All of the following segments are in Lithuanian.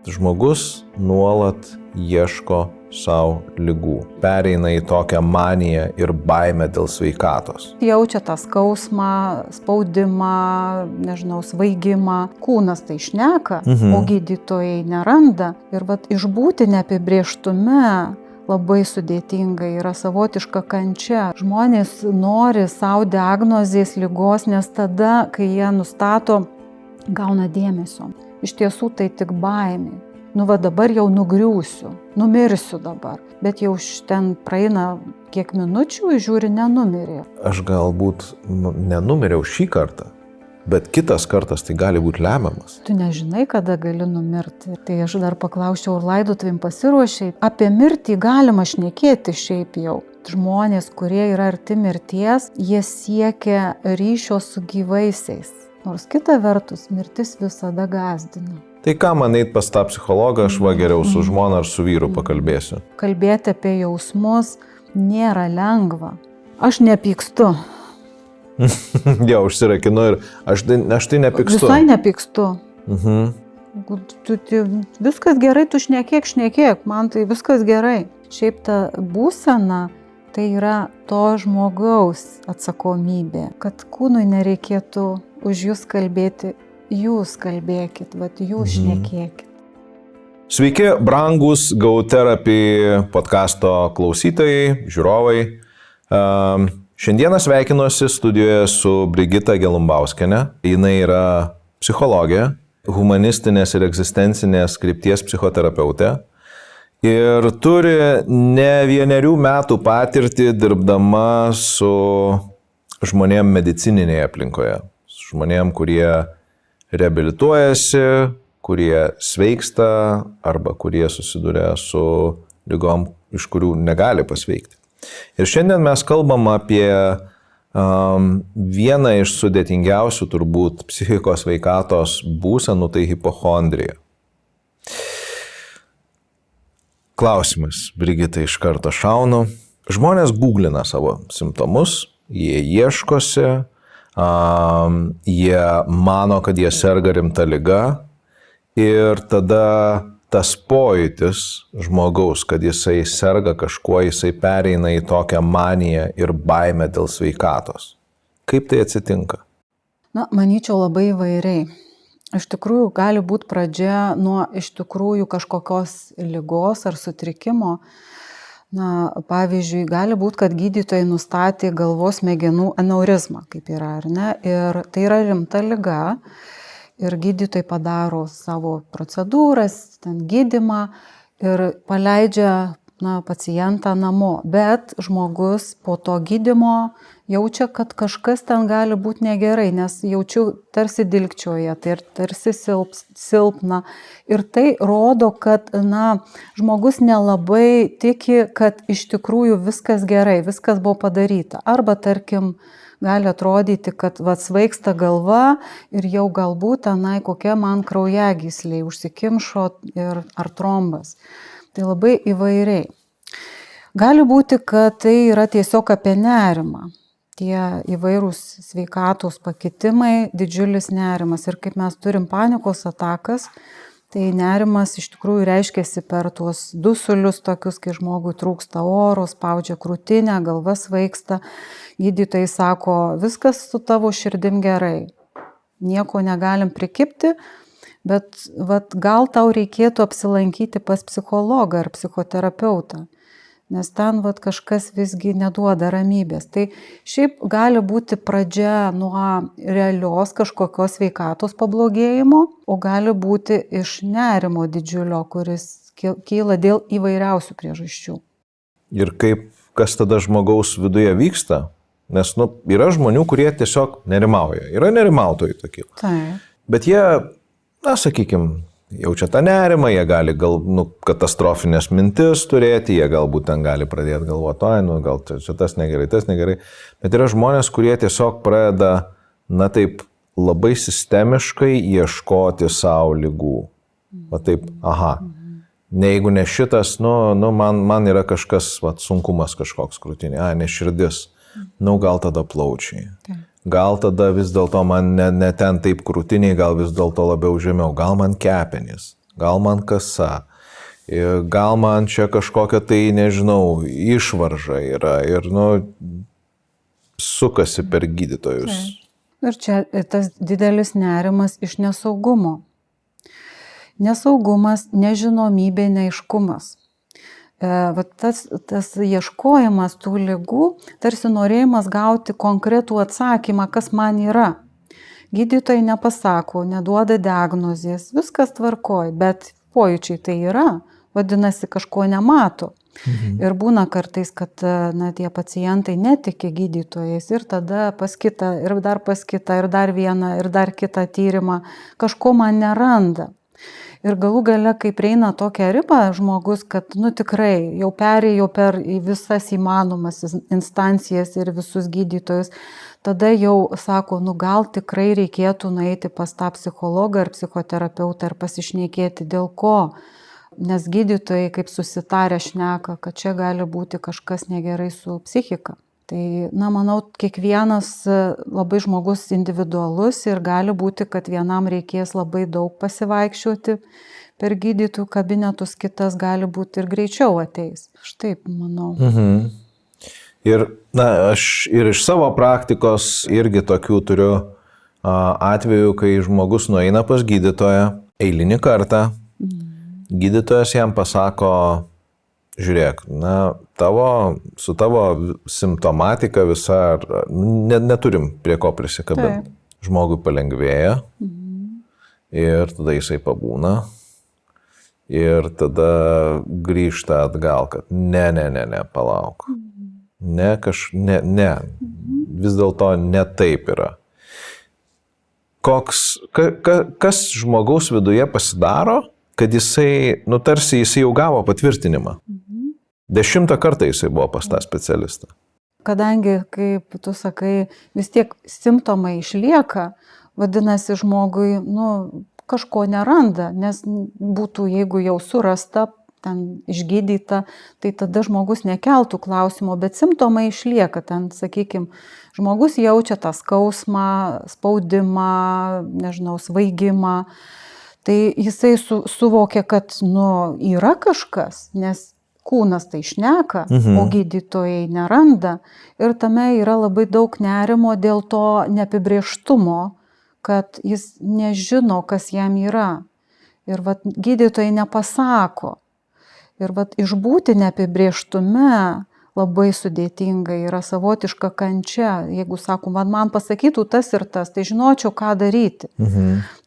Žmogus nuolat ieško savo ligų. Pereina į tokią maniją ir baimę dėl sveikatos. Jaučia tą skausmą, spaudimą, svaigimą. Kūnas tai šneka, o gydytojai neranda. Ir išbūti neapibrėžtume labai sudėtinga, yra savotiška kančia. Žmonės nori savo diagnozės ligos, nes tada, kai jie nustato, gauna dėmesio. Iš tiesų tai tik baimė. Dabar jau nugriūsiu, numirsiu dabar. Bet jau ten praeina kiek minučių, žiūri, nenumirė. Aš galbūt nenumiriau šį kartą, bet kitas kartas tai gali būti lemiamas. Tu nežinai, kada gali numirti. Tai aš dar paklausčiau, ar laidotuvėm pasiruošei. Apie mirtį galima šnekėti šiaip jau. Žmonės, kurie yra arti mirties, jie siekia ryšio su gyvaisiais. Nors kita vertus, mirtis visada gąsdina. Tai ką man eit pas tą psichologą, aš geriau su žmona ar su vyru pakalbėsiu. Kalbėti apie jausmus nėra lengva. Aš nepykstu. Jau užsirakinu ir aš tai nepykstu. Visai nepykstu. Viskas gerai, tu šnekėk, man tai viskas gerai. Šiaip ta būsena, tai yra to žmogaus atsakomybė, kad kūnui nereikėtų už jūs kalbėti. Jūs kalbėkit, jūs šnekėkit. Sveiki, brangus Go Therapy podcasto klausytojai, žiūrovai. Šiandieną sveikinuosi studijoje su Brigita Gelumbauskiene. Jinai yra psichologė, humanistinės ir egzistencinės krypties psichoterapeutė. Ir turi ne vienerių metų patirtį dirbdama su žmonėm medicininėje aplinkoje. Su žmonėm, kurie reabilituojasi, kurie sveiksta arba kurie susiduria su ligom, iš kurių negali pasveikti. Ir šiandien mes kalbam apie vieną iš sudėtingiausių turbūt psichikos sveikatos būsenų, tai hipochondrija. Klausimas, Brigita, iš karto šaunu. Žmonės googlina savo simptomus, jie ieškosi, jie mano, kad jie serga rimta liga ir tada tas pojūtis žmogaus, kad jisai serga kažkuo, jisai pereina į tokią maniją ir baimę dėl sveikatos. Kaip tai atsitinka? Manyčiau labai įvairiai. Iš tikrųjų, gali būti pradžia nuo iš tikrųjų kažkokios ligos ar sutrikimo. Pavyzdžiui, gali būti, kad gydytojai nustatė galvos smegenų aneurizmą, kaip yra, ar ne? Ir tai yra rimta liga ir gydytojai padaro savo procedūras, gydymą ir paleidžia pacientą namo. Bet žmogus po to gydymo jaučia, kad kažkas ten gali būti negerai, nes jaučiu tarsi dilgčioje, tai tarsi silpna. Ir tai rodo, kad žmogus nelabai tiki, kad iš tikrųjų viskas gerai, viskas buvo padaryta. Arba, tarkim, gali atrodyti, kad svaigsta galva ir jau galbūt kokia man kraujagysliai užsikimšo ar trombas. Tai labai įvairiai. Gali būti, kad tai yra tiesiog apie nerimą. Tie įvairūs sveikatos pakitimai, didžiulis nerimas. Ir kaip mes turim panikos atakas, tai nerimas iš tikrųjų reiškiasi per tuos dusulius tokius, kai žmogui trūksta oro, spaudžia krūtinę, galva svaigsta. Gydytojai sako, viskas su tavo širdim gerai. Nieko negalim prikibti, bet gal tau reikėtų apsilankyti pas psichologą ar psichoterapeutą. Nes ten kažkas visgi neduoda ramybės. Tai šiaip gali būti pradžia nuo realios kažkokios sveikatos pablogėjimo, o gali būti iš nerimo didžiulio, kuris kyla dėl įvairiausių priežasčių. Ir kas tada žmogaus viduje vyksta? Nes yra žmonių, kurie tiesiog nerimauja. Yra nerimautojai tokie. Taip. Bet jie, sakykime, jaučia tą nerimą, jie gali katastrofinės mintis turėti, jie galbūt ten gali pradėti galvoti, gal čia tas negerai. Bet yra žmonės, kurie tiesiog pradeda, taip labai sistemiškai ieškoti savo ligų. Taip, jeigu ne šitas, man yra kažkas, sunkumas kažkoks krūtinė, ne širdis, gal tada plaučiai. Gal tada vis dėlto man ne ten taip krūtiniai, gal vis dėlto labiau žemiau, gal man kepenys, gal man kasa, gal man čia kažkokia tai, nežinau, išvarža yra ir, sukasi per gydytojus. Ir čia tas didelis nerimas iš nesaugumo. Nesaugumas, nežinomybė, neaiškumas. Tas ieškojimas tų ligų, tarsi norėjimas gauti konkretų atsakymą, kas man yra. Gydytojai nepasako, neduoda diagnozės, viskas tvarkoj, bet pojūčiai tai yra, vadinasi, kažko nemato. Ir būna kartais, kad tie pacientai netiki gydytojais ir tada pas kitą, ir dar pas kitą, ir dar vieną, ir dar kitą tyrimą, kažko man neranda. Ir galų gale, kai prieina tokią ribą žmogus, kad tikrai jau perėjo per visas įmanomas instancijas ir visus gydytojus, tada jau sako, gal tikrai reikėtų nueiti pas tą psichologą ar psichoterapeutą ir pasišnekėti dėl ko. Nes gydytojai kaip susitarę šneka, kad čia gali būti kažkas negerai su psichika. Tai, manau, kiekvienas labai žmogus individualus ir gali būti, kad vienam reikės labai daug pasivaikščioti per gydytojų kabinetus, kitas gali būti ir greičiau ateis. Štai, manau. Ir, aš ir iš savo praktikos irgi tokių turiu atvejų, kai žmogus nueina pas gydytoją eilinį kartą, gydytojas jam pasako, žiūrėk, su tavo simptomatika visa, neturim prie ko prisikabinti. Žmogui palengvėja ir tada jisai pabūna ir tada grįžta atgal, kad ne, palauk. Ne, vis dėlto ne taip yra. Kas žmogaus viduje pasidaro, kad jisai, tarsi jisai jau gavo patvirtinimą. 10 kartą jisai buvo pas tą specialistą. Kadangi, kaip tu sakai, vis tiek simptomai išlieka, vadinasi žmogui, kažko neranda, nes būtų, jeigu jau surasta, ten išgydyta, tai tada žmogus nekeltų klausimo, bet simptomai išlieka, ten, sakykime, žmogus jaučia tą skausmą, spaudimą, svaigimą, tai jisai suvokia, kad, yra kažkas, nes kūnas tai šneka, o gydytojai neranda. Ir tame yra labai daug nerimo dėl to neapibrėžtumo, kad jis nežino, kas jam yra. Ir gydytojai nepasako. Ir išbūti neapibrėžtume labai sudėtinga, yra savotiška kančia. Jeigu sakom, man pasakytų tas ir tas, tai žinočiau, ką daryti.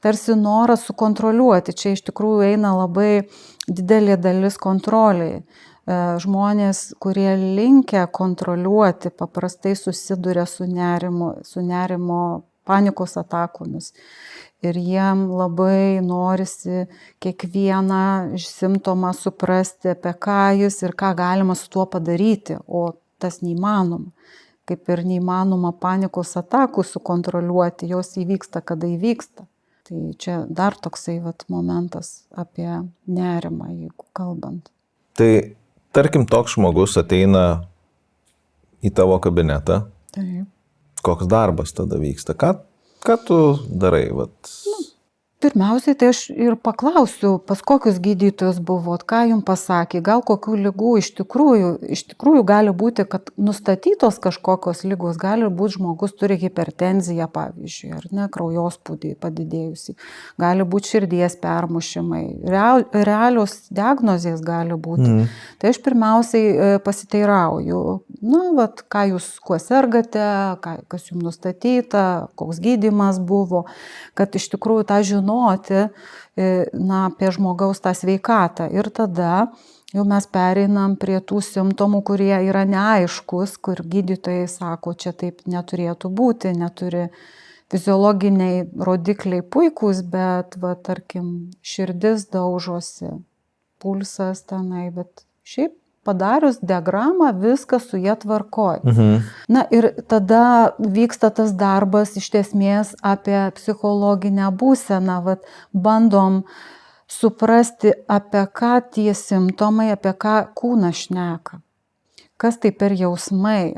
Tarsi noras sukontroliuoti. Čia iš tikrųjų eina labai didelė dalis kontroliai. Žmonės, kurie linkę kontroliuoti, paprastai susiduria su nerimo panikos atakomis. Ir jiem labai norisi kiekvieną simptomą suprasti, apie ką jis ir ką galima su tuo padaryti, o tas neįmanoma. Kaip ir neįmanoma panikos atakų sukontroliuoti, jos įvyksta, kada įvyksta. Tai čia dar toksai momentas apie nerimą, jeigu kalbant. Tai tarkim, toks žmogus ateina į tavo kabinetą. Taip. Koks darbas tada vyksta? Ką tu darai? Pirmiausiai, tai aš ir paklausiu, pas kokius gydytojus buvot, ką jums pasakė, gal kokių ligų iš tikrųjų gali būti, kad nustatytos kažkokios ligos, gali būti žmogus turi hipertenziją, pavyzdžiui, ar ne, kraujospūdį padidėjusi, gali būti širdies permušimai, realios diagnozės gali būti. Tai aš pirmiausiai pasiteirauju, ką jūs kuo sergate, kas jums nustatyta, koks gydymas buvo, kad iš tikrųjų tą žinoti apie žmogaus tą sveikatą. Ir tada jau mes pereinam prie tų simptomų, kurie yra neaiškus, kur gydytojai sako, čia taip neturėtų būti, neturi fiziologiniai rodikliai puikūs, bet, tarkim, širdis daužosi, pulsas tenai, bet šiaip padarius diagramą, viskas su jie tvarkoj. Ir tada vyksta tas darbas iš esmės apie psichologinę būseną. Bandom suprasti, apie ką tie simptomai, apie ką kūnas šneka. Kas tai per jausmai,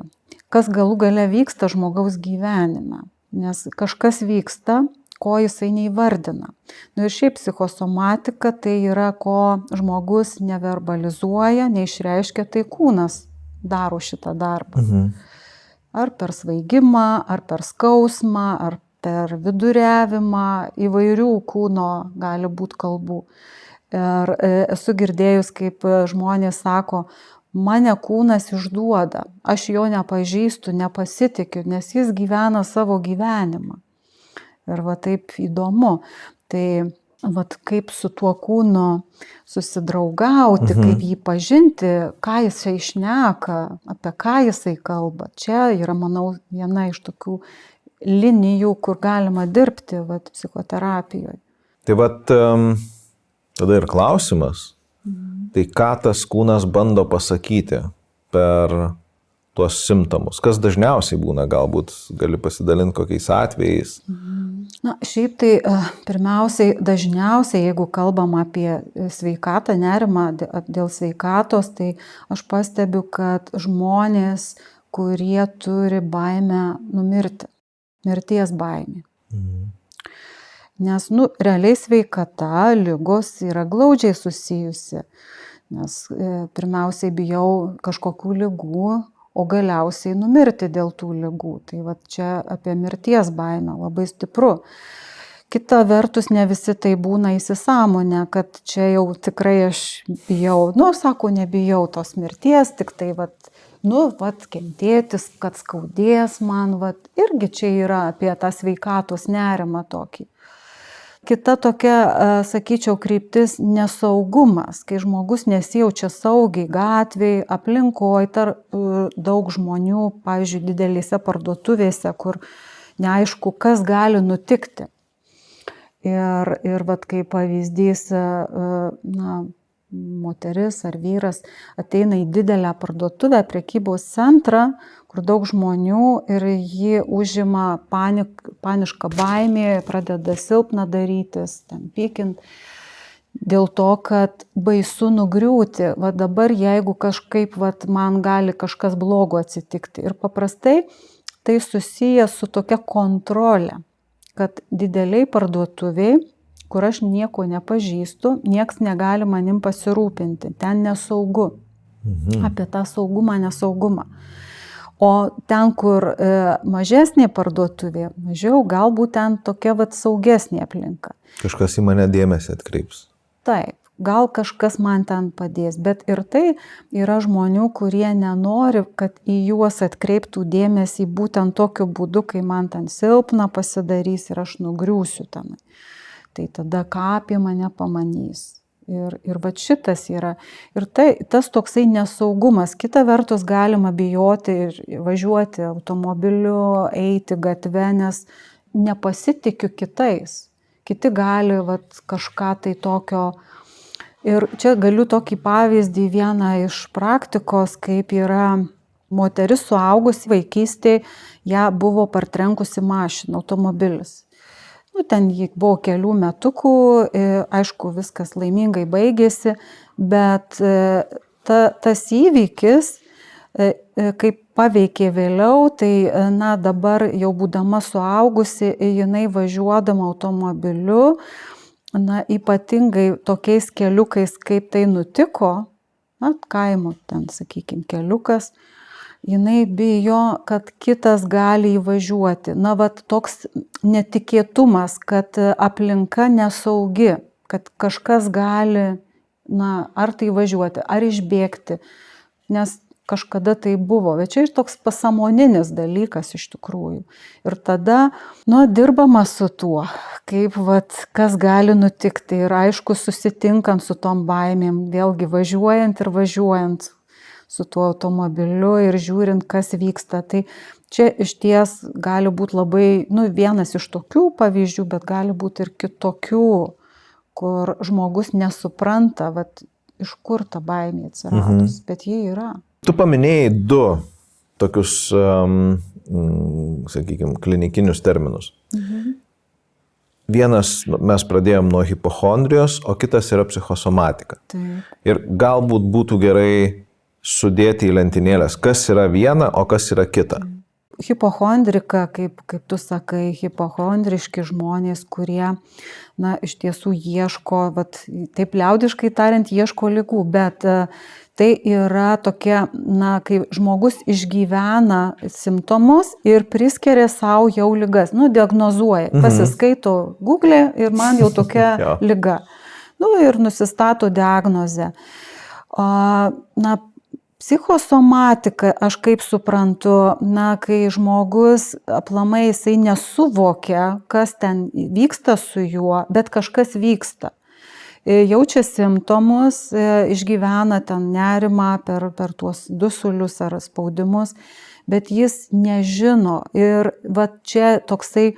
kas galų gale vyksta žmogaus gyvenime. Nes kažkas vyksta ko jisai neįvardina. Nu ir šiaip psichosomatika tai yra, ko žmogus neverbalizuoja, neišreiškia, tai kūnas daro šitą darbą. Ar per svaigimą, ar per skausmą, ar per viduriavimą, įvairių kūno gali būti kalbų. Ir esu girdėjus, kaip žmonės sako, mane kūnas išduoda, aš jo nepažįstu, nepasitikiu, nes jis gyvena savo gyvenimą. Ir va taip įdomu. Tai va kaip su tuo kūnu susidraugauti, kaip jį pažinti, ką jisai šneka, apie ką jisai kalba. Čia yra, manau, viena iš tokių linijų, kur galima dirbti psichoterapijoje. Tai tada ir klausimas. Tai ką tas kūnas bando pasakyti per tuos simptomus? Kas dažniausiai būna, galbūt gali pasidalinti kokiais atvejais? Na, šiaip tai pirmiausiai, dažniausiai, jeigu kalbam apie sveikatą, nerimą dėl sveikatos, tai aš pastebiu, kad žmonės, kurie turi baimę numirti, mirties baimė. Nes, realiai sveikata, ligos yra glaudžiai susijusi. Nes pirmiausiai bijau kažkokių ligų, o galiausiai numirti dėl tų ligų. Tai va čia apie mirties baimę labai stipru. Kita vertus, ne visi tai būna įsisąmonę, kad čia jau tikrai aš bijau. Sako, nebijau tos mirties, tik tai kentėtis, kad skaudės man. Irgi čia yra apie tą sveikatos nerimą tokį. Kita tokia, sakyčiau, kryptis nesaugumas, kai žmogus nesijaučia saugiai gatvėje, aplinkoje, tarp daug žmonių, pavyzdžiui, didelėse parduotuvėse, kur neaišku, kas gali nutikti. Ir kaip pavyzdys, moteris ar vyras ateina į didelę parduotuvę, prekybos centrą, kur daug žmonių ir jį užima paniška baimė, pradeda silpna darytis, ten pykint, dėl to, kad baisu nugriūti. Dabar jeigu kažkaip man gali kažkas blogo atsitikti. Ir paprastai tai susiję su tokia kontrolė, kad dideliai parduotuviai, kur aš nieko nepažįstu, nieks negali manim pasirūpinti. Ten nesaugu. Apie tą saugumą, nesaugumą. O ten, kur mažesnė parduotuvė, mažiau, galbūt ten tokia saugesnė aplinka. Kažkas į mane dėmesį atkreips. Taip, gal kažkas man ten padės, bet ir tai yra žmonių, kurie nenori, kad į juos atkreiptų dėmesį būtent tokiu būdu, kai man ten silpna pasidarys ir aš nugriūsiu ten. Tai tada ką apie mane pamanys. Ir šitas yra. Ir tas toksai nesaugumas. Kita vertus galima bijoti ir važiuoti automobiliu, eiti gatve, nes nepasitikiu kitais. Kiti gali kažką tai tokio. Ir čia galiu tokį pavyzdį vieną iš praktikos, kaip yra moteris suaugusi vaikystėje, ją buvo partrenkusi mašina, automobilis. Ten jį buvo kelių metukų, aišku, viskas laimingai baigėsi, bet tas įvykis, kaip paveikė vėliau, tai dabar jau būdama suaugusi, jinai važiuodama automobiliu, ypatingai tokiais keliukais, kaip tai nutiko, kaimo ten, sakykime, keliukas, jinai bijo, kad kitas gali įvažiuoti. Toks netikėtumas, kad aplinka nesaugi, kad kažkas gali, ar tai važiuoti, ar išbėgti, nes kažkada tai buvo. Bet čia ir toks pasąmoninis dalykas iš tikrųjų. Ir tada, dirbama su tuo, kaip, kas gali nutikti. Ir aišku, susitinkant su tom baimėm, vėlgi važiuojant ir važiuojant su tuo automobiliu ir žiūrint, kas vyksta. Tai čia iš ties gali būti labai, vienas iš tokių pavyzdžių, bet gali būti ir kitokių, kur žmogus nesupranta, iš kur ta baimė atsiradus, bet jie yra. Tu paminėjai du tokius, sakykime, klinikinius terminus. Vienas mes pradėjom nuo hipochondrijos, o kitas yra psichosomatika. Taip. Ir galbūt būtų gerai sudėti į lentynėlės, kas yra viena, o kas yra kita. hipochondrika, kaip tu sakai, hipochondriški žmonės, kurie, na, iš tiesų ieško, taip liaudiškai tariant, ieško ligų, bet tai yra tokia, na, kai žmogus išgyvena simptomus ir priskiria savo jau ligas, nu, diagnozuoja, pasiskaito Google ir man jau tokia liga. Nu, ir nusistato diagnozę. Na, psichosomatika, aš kaip suprantu, na, kai žmogus aplamai jisai nesuvokia, kas ten vyksta su juo, bet kažkas vyksta. Jaučia simptomus, išgyvena ten nerimą per tuos dusulius ar spaudimus, bet jis nežino. Ir čia toksai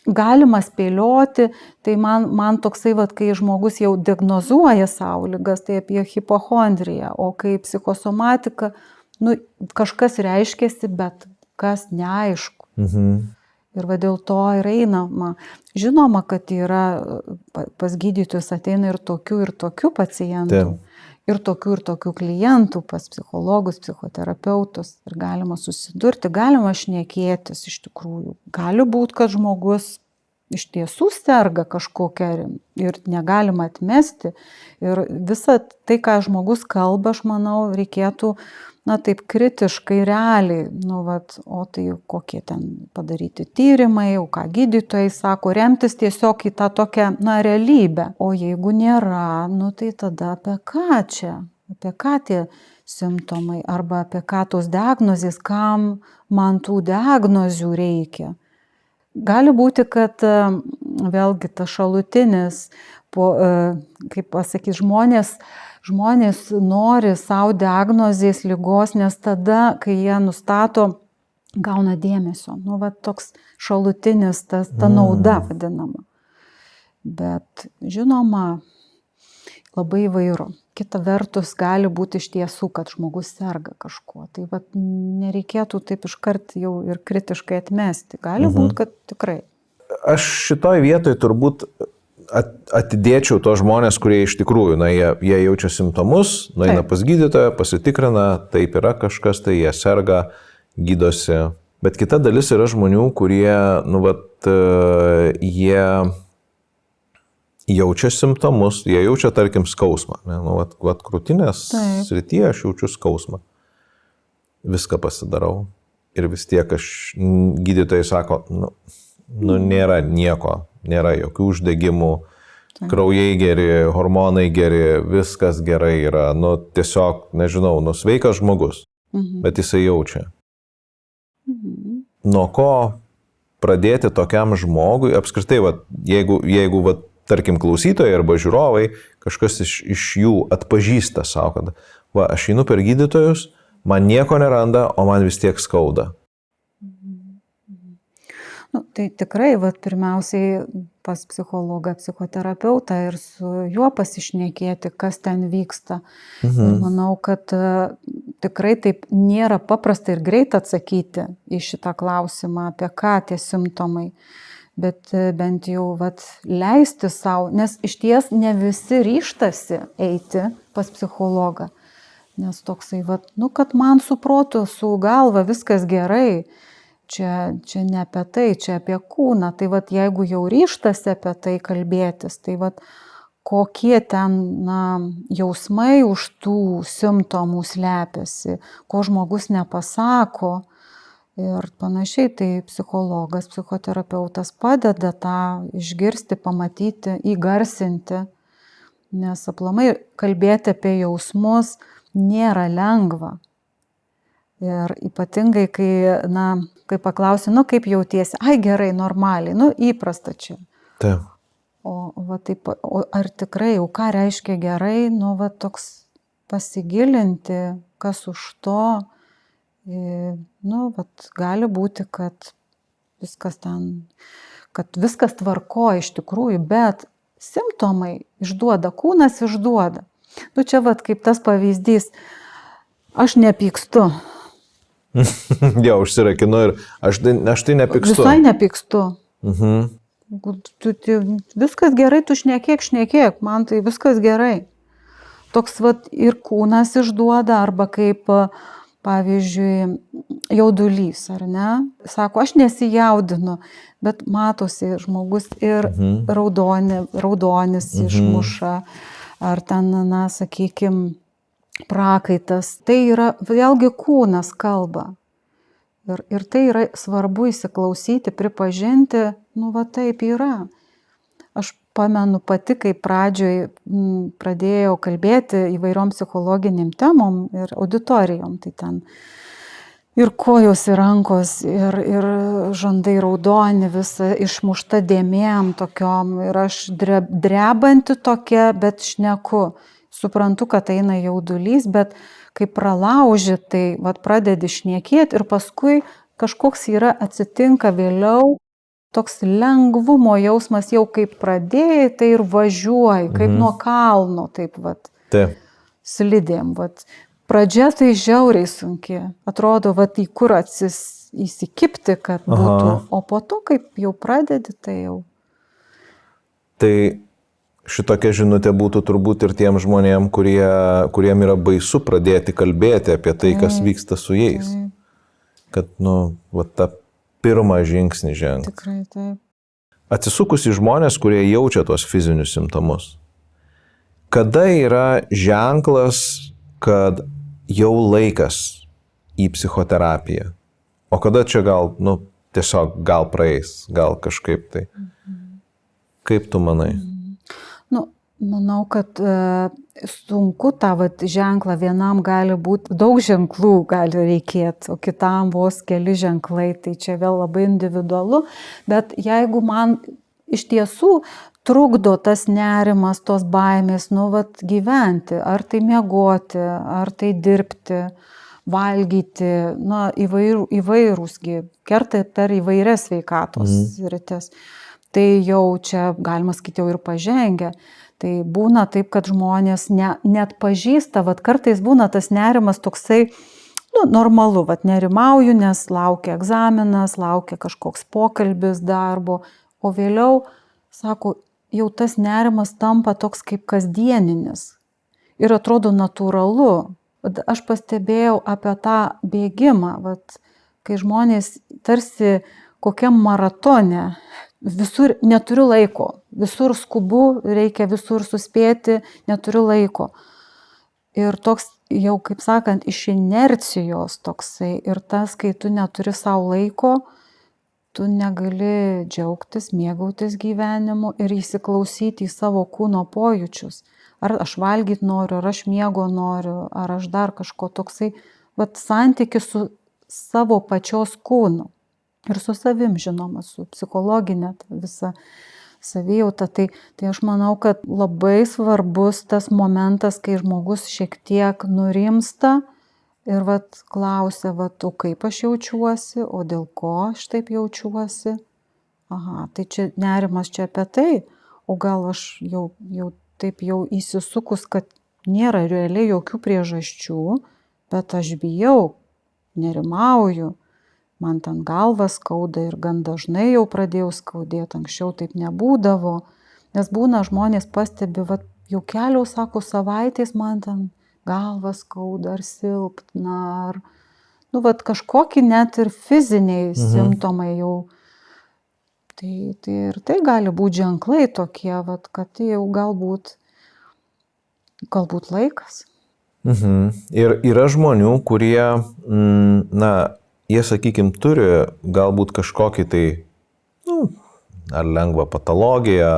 galima spėlioti, tai man toksai, kai žmogus jau diagnozuoja savo ligas, tai apie hipochondriją, o kai psichosomatika, nu, kažkas reiškiasi, bet kas neaišku. Ir dėl to ir einama. Žinoma, kad yra pas gydytojus ateina ir tokių pacientų, ir tokių klientų, pas psichologus, psichoterapeutus. Ir galima susidurti, galima šnekėtis iš tikrųjų. Gali būti, kad žmogus iš tiesų serga kažkokia ir negalima atmesti. Ir visą tai, ką žmogus kalba, aš manau, reikėtų, na, taip kritiškai, realiai, nu, o tai kokie ten padaryti tyrimai, o ką gydytojai sako, remtis tiesiog į tą tokią, na, realybę. O jeigu nėra, nu, tai tada apie ką čia? Apie ką tie simptomai? Arba apie ką tos diagnozės, kam man tų diagnozių reikia? Gali būti, kad vėlgi tas šalutinis, kaip pasakyti, žmonės nori savo diagnozės ligos, nes tada, kai jie nustato, gauna dėmesio. Nu, toks šalutinis, ta nauda vadinama. Bet žinoma, labai įvairu. Kita vertus, gali būti iš tiesų, kad žmogus serga kažkuo. Tai nereikėtų taip iškart jau ir kritiškai atmesti. Gali būti, kad tikrai. Aš šitoj vietoj turbūt atidėčiau tos žmonės, kurie iš tikrųjų, na, jie jaučia simptomus, nueina pas gydytoją, pasitikrina, taip yra kažkas, tai jie serga, gydosi. Bet kita dalis yra žmonių, kurie, nu, jie jaučia simptomus, jie jaučia, tarkim, skausmą. Nu, krūtinės srityje aš jaučiu skausmą. Viską pasidarau. Ir vis tiek gydytojai sako, nu nėra nieko, nėra jokių uždegimų, kraujai geri, hormonai geri, viskas gerai yra. Nu, tiesiog, nežinau, sveikas žmogus, bet jisai jaučia. Nuo ko pradėti tokiam žmogui, apskritai, jeigu tarkim, klausytojai arba žiūrovai, kažkas iš jų atpažįsta savo, kad aš einu per gydytojus, man nieko neranda, o man vis tiek skauda. Nu, tai tikrai, pirmiausiai pas psichologą, psichoterapeutą ir su juo pasišnekėti, kas ten vyksta. Ir manau, kad tikrai taip nėra paprasta ir greit atsakyti į šitą klausimą, apie ką tie simptomai. Bet bent jau leisti savo, nes iš ties ne visi ryštasi eiti pas psichologą. Nes toksai, kad man su protu, su galva viskas gerai, čia ne apie tai, čia apie kūną. Tai jeigu jau ryštasi apie tai kalbėtis, tai kokie ten, jausmai už tų simptomų slepiasi, ko žmogus nepasako. Ir panašiai, tai psichologas, psichoterapeutas padeda tą išgirsti, pamatyti, įgarsinti, nes aplamai kalbėti apie jausmus nėra lengva. Ir ypatingai, kai paklausi, kaip jautiesi, gerai, normaliai, įprasta čia. Taip. O ar tikrai, ką reiškia gerai, toks pasigilinti, kas už to. Gali būti, kad viskas tvarko iš tikrųjų, bet simptomai išduoda, kūnas išduoda. Čia kaip tas pavyzdys, aš nepykstu. Jau užsirakinu ir aš tai nepykstu. Visai nepykstu. Viskas gerai, tu šnekėk, man tai viskas gerai. Toks ir kūnas išduoda, arba kaip pavyzdžiui, jaudulys, ar ne? Sako, aš nesijaudinu, bet matosi žmogus ir raudonis išmuša, ar ten, na, sakykime, prakaitas. Tai yra, vėlgi kūnas kalba. Ir tai yra svarbu įsiklausyti, pripažinti, nu va taip yra. Aš pamenu pati, kai pradžioj pradėjau kalbėti įvairiom psichologiniam temom ir auditorijom, tai ten ir kojos, ir rankos, ir žandai raudoni, visa išmušta dėmėm tokiom, ir aš drebanti tokia, bet šneku. Suprantu, kad eina jaudulys, bet kai pralauži, tai vat pradedi šnekėti ir paskui kažkoks yra atsitinka vėliau, toks lengvumo jausmas jau kaip pradėjai, tai ir važiuoji, kaip nuo kalno, taip vat, slidėm. Vat. Pradžia tai žiauriai sunki, atrodo, vat į kur įsikipti, kad būtų, o po to, kaip jau pradedi, tai jau. Tai šitokia žinutė būtų turbūt ir tiem žmonėm, kuriem yra baisu pradėti kalbėti apie tai, kas vyksta su jais. Kad, nu, va, tą pirmą žingsnį žengti. Tikrai taip. Atsisukus į žmonės, kurie jaučia tuos fizinius simptomus, kada yra ženklas, kad jau laikas į psichoterapiją? O kada čia gal, nu, tiesiog gal praeis, gal kažkaip tai? Kaip tu manai? Nu, manau, kad sunku tą vat, ženklą vienam gali būti, daug ženklų gali reikėti, o kitam vos keli ženklai, tai čia vėl labai individualu, bet jeigu man iš tiesų trukdo tas nerimas, tos baimės, nu, vat, gyventi, ar tai miegoti, ar tai dirbti, valgyti, na, įvairūsgi, kerta per įvairias sveikatos sritis. Tai jau čia, galima sakyti, jau ir pažengę. Tai būna taip, kad žmonės net pažįsta, vat kartais būna tas nerimas toksai, nu, normalu, vat nerimauju, nes laukia egzaminas, laukia kažkoks pokalbis darbo, o vėliau, sako, jau tas nerimas tampa toks kaip kasdieninis ir atrodo natūralu. Aš pastebėjau apie tą bėgimą, vat, kai žmonės tarsi kokiam maratone, visur neturiu laiko, visur skubu, reikia visur suspėti, neturiu laiko. Ir toks jau, kaip sakant, iš inercijos toksai, ir tas, kai tu neturi savo laiko, tu negali džiaugtis, mėgautis gyvenimu ir įsiklausyti į savo kūno pojūčius. Ar aš valgyti noriu, ar aš miego noriu, ar aš dar kažko toksai, vat santykis su savo pačios kūnu. Ir su savim, žinoma, su psichologinė visa savijauta. Tai aš manau, kad labai svarbus tas momentas, kai žmogus šiek tiek nurimsta ir vat klausia, vat, o kaip aš jaučiuosi, o dėl ko aš taip jaučiuosi. Aha, tai čia nerimas čia apie tai, o gal aš jau taip jau įsisukus, kad nėra realiai jokių priežasčių, bet aš bijau, nerimauju. Man ten galva skauda ir gan dažnai jau pradėjau skaudėti, anksčiau taip nebūdavo, nes būna žmonės pastebi, vat, jau kelios, sako, savaitės man ten galva skauda ar silpna, ar, nu, vat, kažkokie net ir fiziniai simptomai jau. Tai ir tai gali būti ženklai tokie, vat, kad jau galbūt laikas. Ir yra žmonių, kurie, na, jie, sakykime, turi galbūt kažkokį tai, nu, ar lengvą patologiją,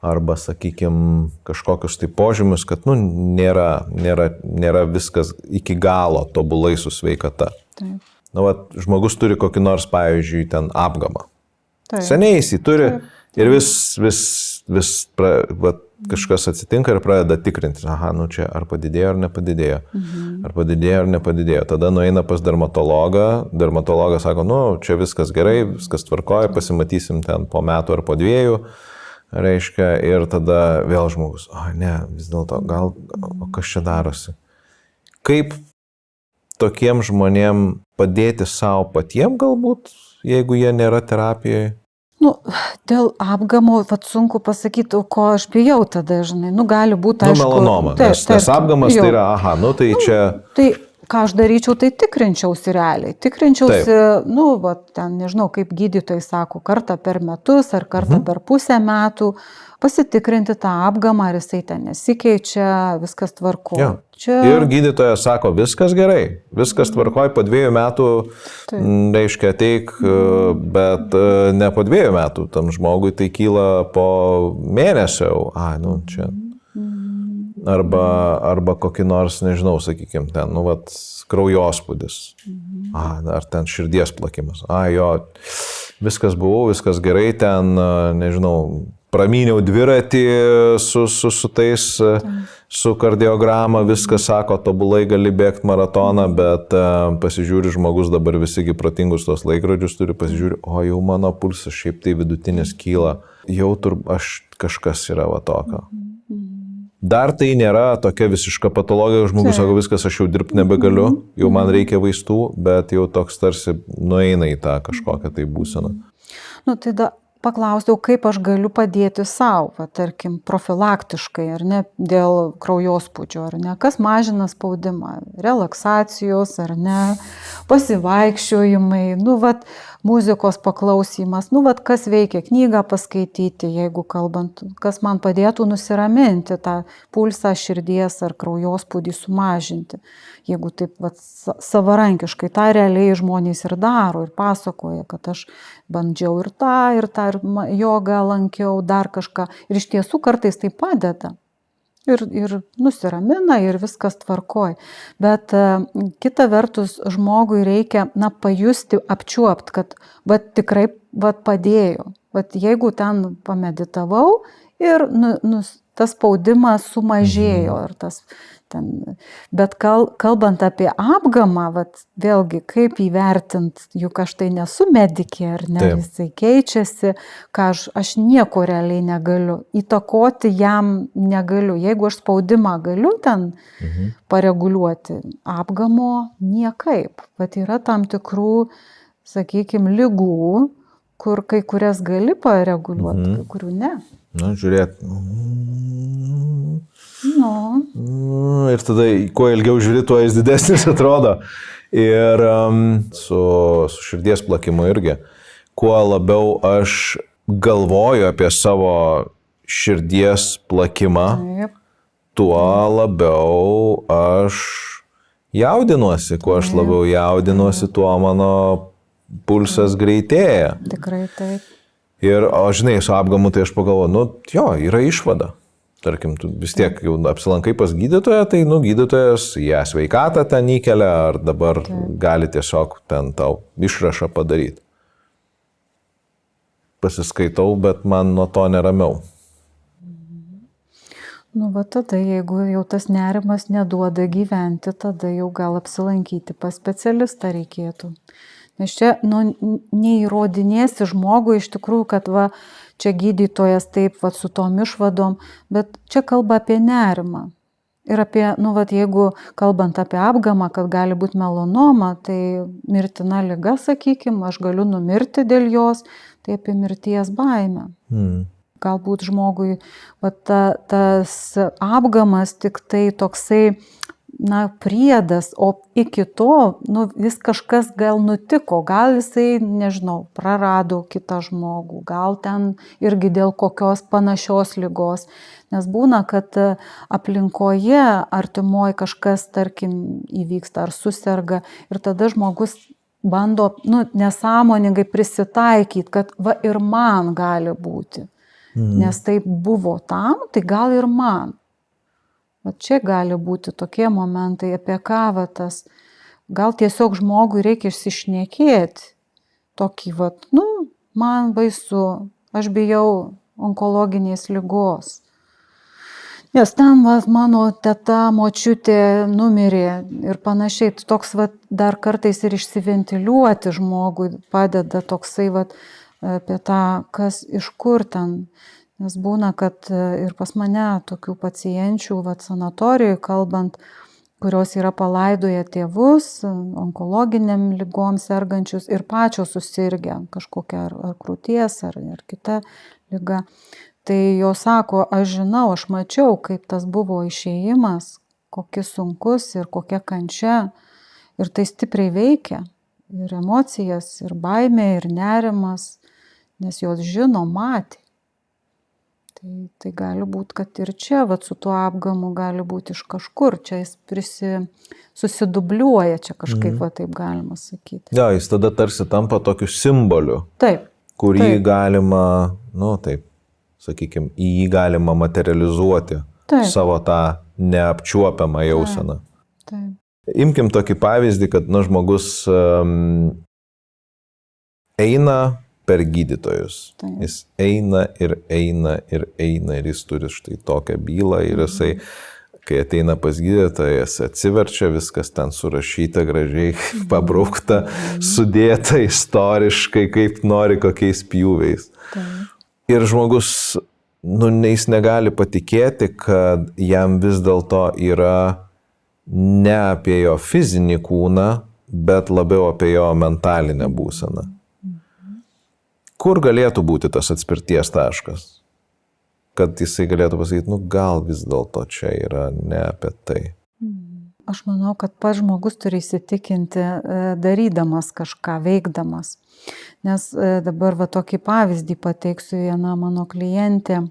arba sakykime, kažkokius tai požymius, kad, nu, nėra viskas iki galo tobulai su sveikata. Taip. Nu, vat, žmogus turi kokį nors, pavyzdžiui, ten apgamą. Taip. Seniai jis jį turi. Taip. Ir vis kažkas atsitinka ir pradeda tikrinti, aha, nu čia ar padidėjo ar nepadidėjo, ar padidėjo ar nepadidėjo. Tada nueina pas dermatologą, dermatologas sako, nu čia viskas gerai, viskas tvarkoja, pasimatysim ten po metų ar po 2, reiškia, ir tada vėl žmogus, ne, vis dėlto, gal, o kas čia darosi? Kaip tokiem žmonėm padėti savo patiem galbūt, jeigu jie nėra terapijoje? Nu, dėl apgamo, vat sunku pasakyti, ko aš bijau tada, žinai, nu gali būti, aišku. Melanoma, nes apgamas tai yra, aha, nu tai čia... Tai ką aš daryčiau, tai tikrinčiausi realiai. Tikrinčiausi, ten nežinau, kaip gydytojai sako, kartą per metus ar kartą per pusę metų pasitikrinti tą apgamą, ar jisai ten nesikeičia, viskas tvarko. Ja. Ir gydytojas sako, viskas gerai, viskas tvarkoj, po 2 metų, reiškia, ateik, bet ne po 2 metų, tam žmogui tai kyla po mėnesio, čia. Arba kokį nors, nežinau, sakykime, ten, kraujospūdis, ar ten širdies plakimas, viskas buvo, viskas gerai, ten, nežinau, pramyniau dviratį su kardiograma, viskas sako, tobulai gali bėgti maratoną, bet pasižiūri žmogus, dabar visigi protingus tos laikrodžius turi, pasižiūri, jau mano pulsas šiaip tai vidutinis kyla, jau kažkas yra va tokio. Dar tai nėra tokia visiška patologija, žmogus sako, viskas, aš jau dirbti nebegaliu, jau man reikia vaistų, bet jau toks tarsi nueina į tą kažkokią tai būseną. Tai paklausiau, kaip aš galiu padėti savo, tarkim, profilaktiškai, ar ne, dėl kraujospūdžio, ar ne, kas mažina spaudimą, relaksacijos, ar ne, pasivaikščiojimai, muzikos paklausymas, kas veikia, knygą paskaityti, jeigu kalbant, kas man padėtų nusiraminti tą pulsą, širdies ar kraujospūdį sumažinti. Jeigu taip savarankiškai, tą realiai žmonės ir daro ir pasakoja, kad aš bandžiau ir tą jogą lankiau, dar kažką. Ir iš tiesų kartais tai padeda. Ir nusiramina ir viskas tvarkoj. Bet kita vertus žmogui reikia pajusti, apčiuopt, kad tikrai padėjo. Jeigu ten pameditavau ir tas spaudimas sumažėjo. Bet kalbant apie apgamą, vėlgi kaip įvertint, juk aš tai nesu medikė, ar ne, jisai keičiasi, aš nieko realiai negaliu, įtakoti jam negaliu. Jeigu aš spaudimą galiu ten pareguliuoti, apgamo niekaip. Yra tam tikrų, sakykime, ligų, kur kai kurias gali pareguliuoti, kai kurių ne. Žiūrėt. Ir tada, kuo ilgiau žiūri, tuo jis didesnis atrodo. Ir su širdies plakimu irgi. Kuo labiau aš galvoju apie savo širdies plakimą, tuo labiau aš jaudinuosi. Kuo aš labiau jaudinuosi, tuo mano pulsas greitėja. Tikrai taip. Ir, žinai, su apgamu tai aš pagalvoju, yra išvada. Tarkim, tu vis tiek jau apsilankai pas gydytoją, tai, gydytojas ją sveikatą ten įkelia, ar dabar gali tiesiog ten tau išrašą padaryti. Pasiskaitau, bet man nuo to neramiau. Tada, jeigu jau tas nerimas neduoda gyventi, tada jau gal apsilankyti pas specialistą reikėtų. Nes čia neįrodinėsi žmogui iš tikrųjų, kad čia gydytojas taip su tom išvadom, bet čia kalba apie nerimą. Ir apie, jeigu kalbant apie apgamą, kad gali būti melanoma, tai mirtina liga, sakykime, aš galiu numirti dėl jos, tai apie mirties baimę. Galbūt žmogui tas apgamas tik tai toksai, priedas, o iki to, vis kažkas gal nutiko, gal jisai, nežinau, prarado kitą žmogų, gal ten irgi dėl kokios panašios ligos. Nes būna, kad aplinkoje artimoje kažkas, tarkim, įvyksta ar suserga ir tada žmogus bando, nesąmoningai prisitaikyti, kad ir man gali būti. Nes taip buvo tam, tai gal ir man. Čia gali būti tokie momentai, apie ką tas, gal tiesiog žmogui reikia išsišnekėti, tokį man baisu, aš bijau onkologinės ligos. Nes ten mano teta, močiutė numirė ir panašiai, toks dar kartais ir išsiventiliuoti žmogui padeda toksai apie tą, kas iš kur ten. Nes būna, kad ir pas mane tokių pacienčių, sanatorijoj kalbant, kurios yra palaidoję tėvus, onkologiniam lygom sergančius ir pačios susirgę kažkokią ar krūties, ar kita liga. Tai jos sako, aš žinau, aš mačiau, kaip tas buvo išėjimas, kokis sunkus ir kokia kančia. Ir tai stipriai veikia ir emocijas, ir baimė, ir nerimas, nes jos žino, matė. Tai gali būti, kad ir čia, vat, su tuo apgamu gali būti iš kažkur, čia jis susidubliuoja, čia kažkaip, va, taip galima sakyti. Jo, jis tada tarsi tampa tokiu simboliu, Taip. kurį Taip. galima, nu taip, sakykime, į jį galima materializuoti Taip. savo tą neapčiuopiamą jauseną. Taip. Imkim tokį pavyzdį, kad žmogus eina per gydytojus. Taip. Jis eina ir jis turi štai tokią bylą ir jisai, kai ateina pas gydytoją, jis atsiverčia, viskas ten surašyta gražiai, pabraukta, sudėta istoriškai, kaip nori, kokiais pjūviais. Taip. Ir žmogus, jis negali patikėti, kad jam vis dėlto yra ne apie jo fizinį kūną, bet labiau apie jo mentalinę būseną. Kur galėtų būti tas atspirties taškas? Kad jisai galėtų pasakyti, gal vis dėlto čia yra ne apie tai. Aš manau, kad pats žmogus turi įsitikinti darydamas kažką, veikdamas. Nes dabar va tokį pavyzdį pateiksiu, viena mano klientė.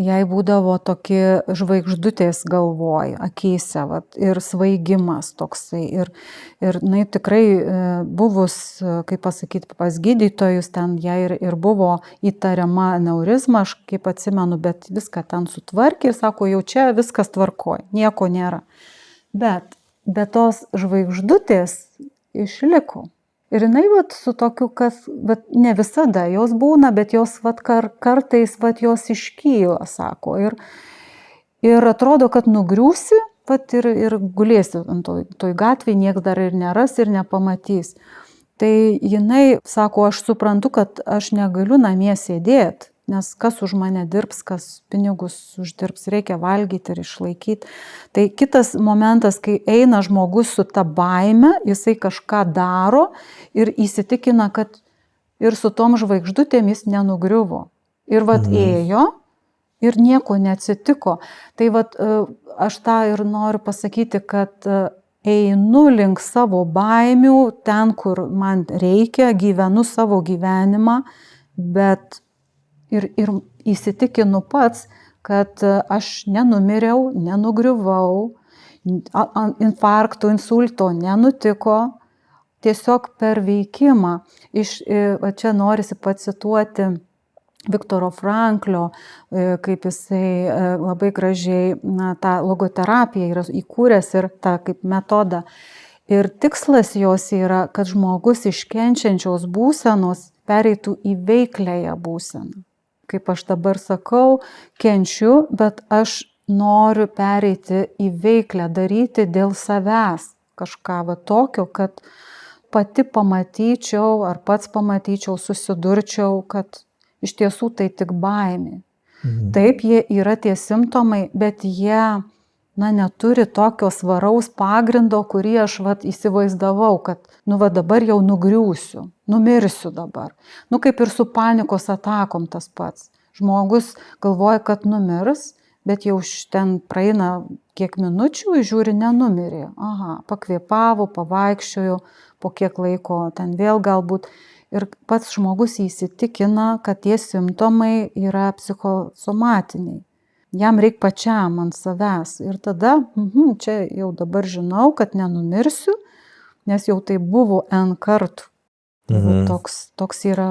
Jai būdavo tokie žvaigždutės galvoj, akyse, vat, ir svaigimas toksai. Ir tikrai buvus, kaip pasakyti, pas gydytojus, ten jai ir buvo įtariama aneurizma, aš kaip atsimenu, bet viską ten sutvarkė ir sako, jau čia viskas tvarkoj, nieko nėra. Bet tos žvaigždutės išliko. Ir jinai vat, su tokiu, bet ne visada jos būna, bet jos vat, kartais vat, jos iškyla, sako. Ir atrodo, kad nugriūsi vat, ir gulėsi ant toj gatvėje, nieks dar ir neras ir nepamatys. Tai jinai sako, aš suprantu, kad aš negaliu namie sėdėti, nes kas už mane dirbs, kas pinigus uždirbs, reikia valgyti ir išlaikyti. Tai kitas momentas, kai eina žmogus su ta baime, jisai kažką daro ir įsitikina, kad ir su tom žvaigždutėm jis nenugriuvo. Ir vat ėjo ir nieko neatsitiko. Tai vat aš tą ir noriu pasakyti, kad einu link savo baimių, ten, kur man reikia, gyvenu savo gyvenimą, bet ir įsitikinu pats, kad aš nenumiriau, nenugriuvau, infarkto, insulto nenutiko, tiesiog per veikimą. Čia norisi pacituoti Viktoro Franklio, kaip jisai labai gražiai tą logoterapiją yra įkūręs ir tą kaip metodą. Ir tikslas jos yra, kad žmogus iš kenčiančios būsenos pereitų į veikliąją būseną. Kaip aš dabar sakau, kenčiu, bet aš noriu pereiti į veiklę, daryti dėl savęs kažką va tokio, kad pati pamatyčiau ar pats pamatyčiau, susidurčiau, kad iš tiesų tai tik baimė. Taip, jie yra tie simptomai, bet jie neturi tokio svaraus pagrindo, kurį aš įsivaizdavau, kad dabar jau nugriūsiu, numirsiu dabar. Kaip ir su panikos atakom tas pats. Žmogus galvoja, kad numirs, bet jau ten praeina kiek minučių, žiūri, nenumirė. Aha, pakvėpavo, pavaikščiojo, po kiek laiko ten vėl galbūt. Ir pats žmogus įsitikina, kad tie simptomai yra psichosomatiniai. Jam reikia pačiam ant savęs. Ir tada, čia jau dabar žinau, kad nenumirsiu, nes jau tai buvo N kartų. Toks yra,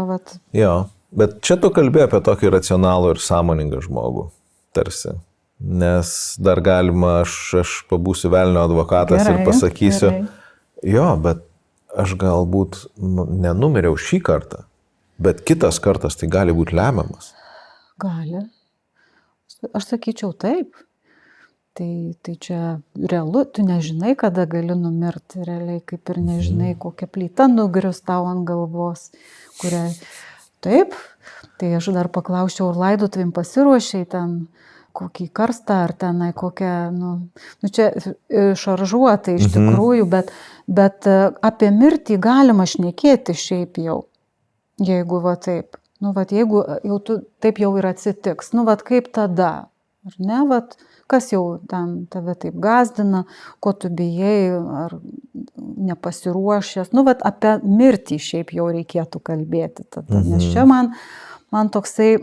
Jo, bet čia tu kalbėjai apie tokį racionalų ir sąmoningą žmogų, tarsi. Nes dar galima, aš pabūsiu velnio advokatas ir pasakysiu, jo, bet aš galbūt nenumiriau šį kartą, bet kitas kartas tai gali būti lemiamas. Gali. Aš sakyčiau taip. Tai čia realu, tu nežinai, kada gali numirti, realiai kaip ir nežinai, kokia plyta nugrius tau ant galvos, kurią taip. Tai aš dar paklausčiau, ar laidotuvėm pasiruošiai ten kokį karstą, ar tenai kokią, čia šaržuotai iš tikrųjų, bet apie mirtį galima šnekėti šiaip jau, jeigu taip. Jeigu jau taip jau ir atsitiks, kaip tada, ar ne, kas jau ten tave taip gazdina, ko tu bijai, ar nepasiruošęs. Nu, vat apie mirtį šiaip jau reikėtų kalbėti tada, nes čia man toksai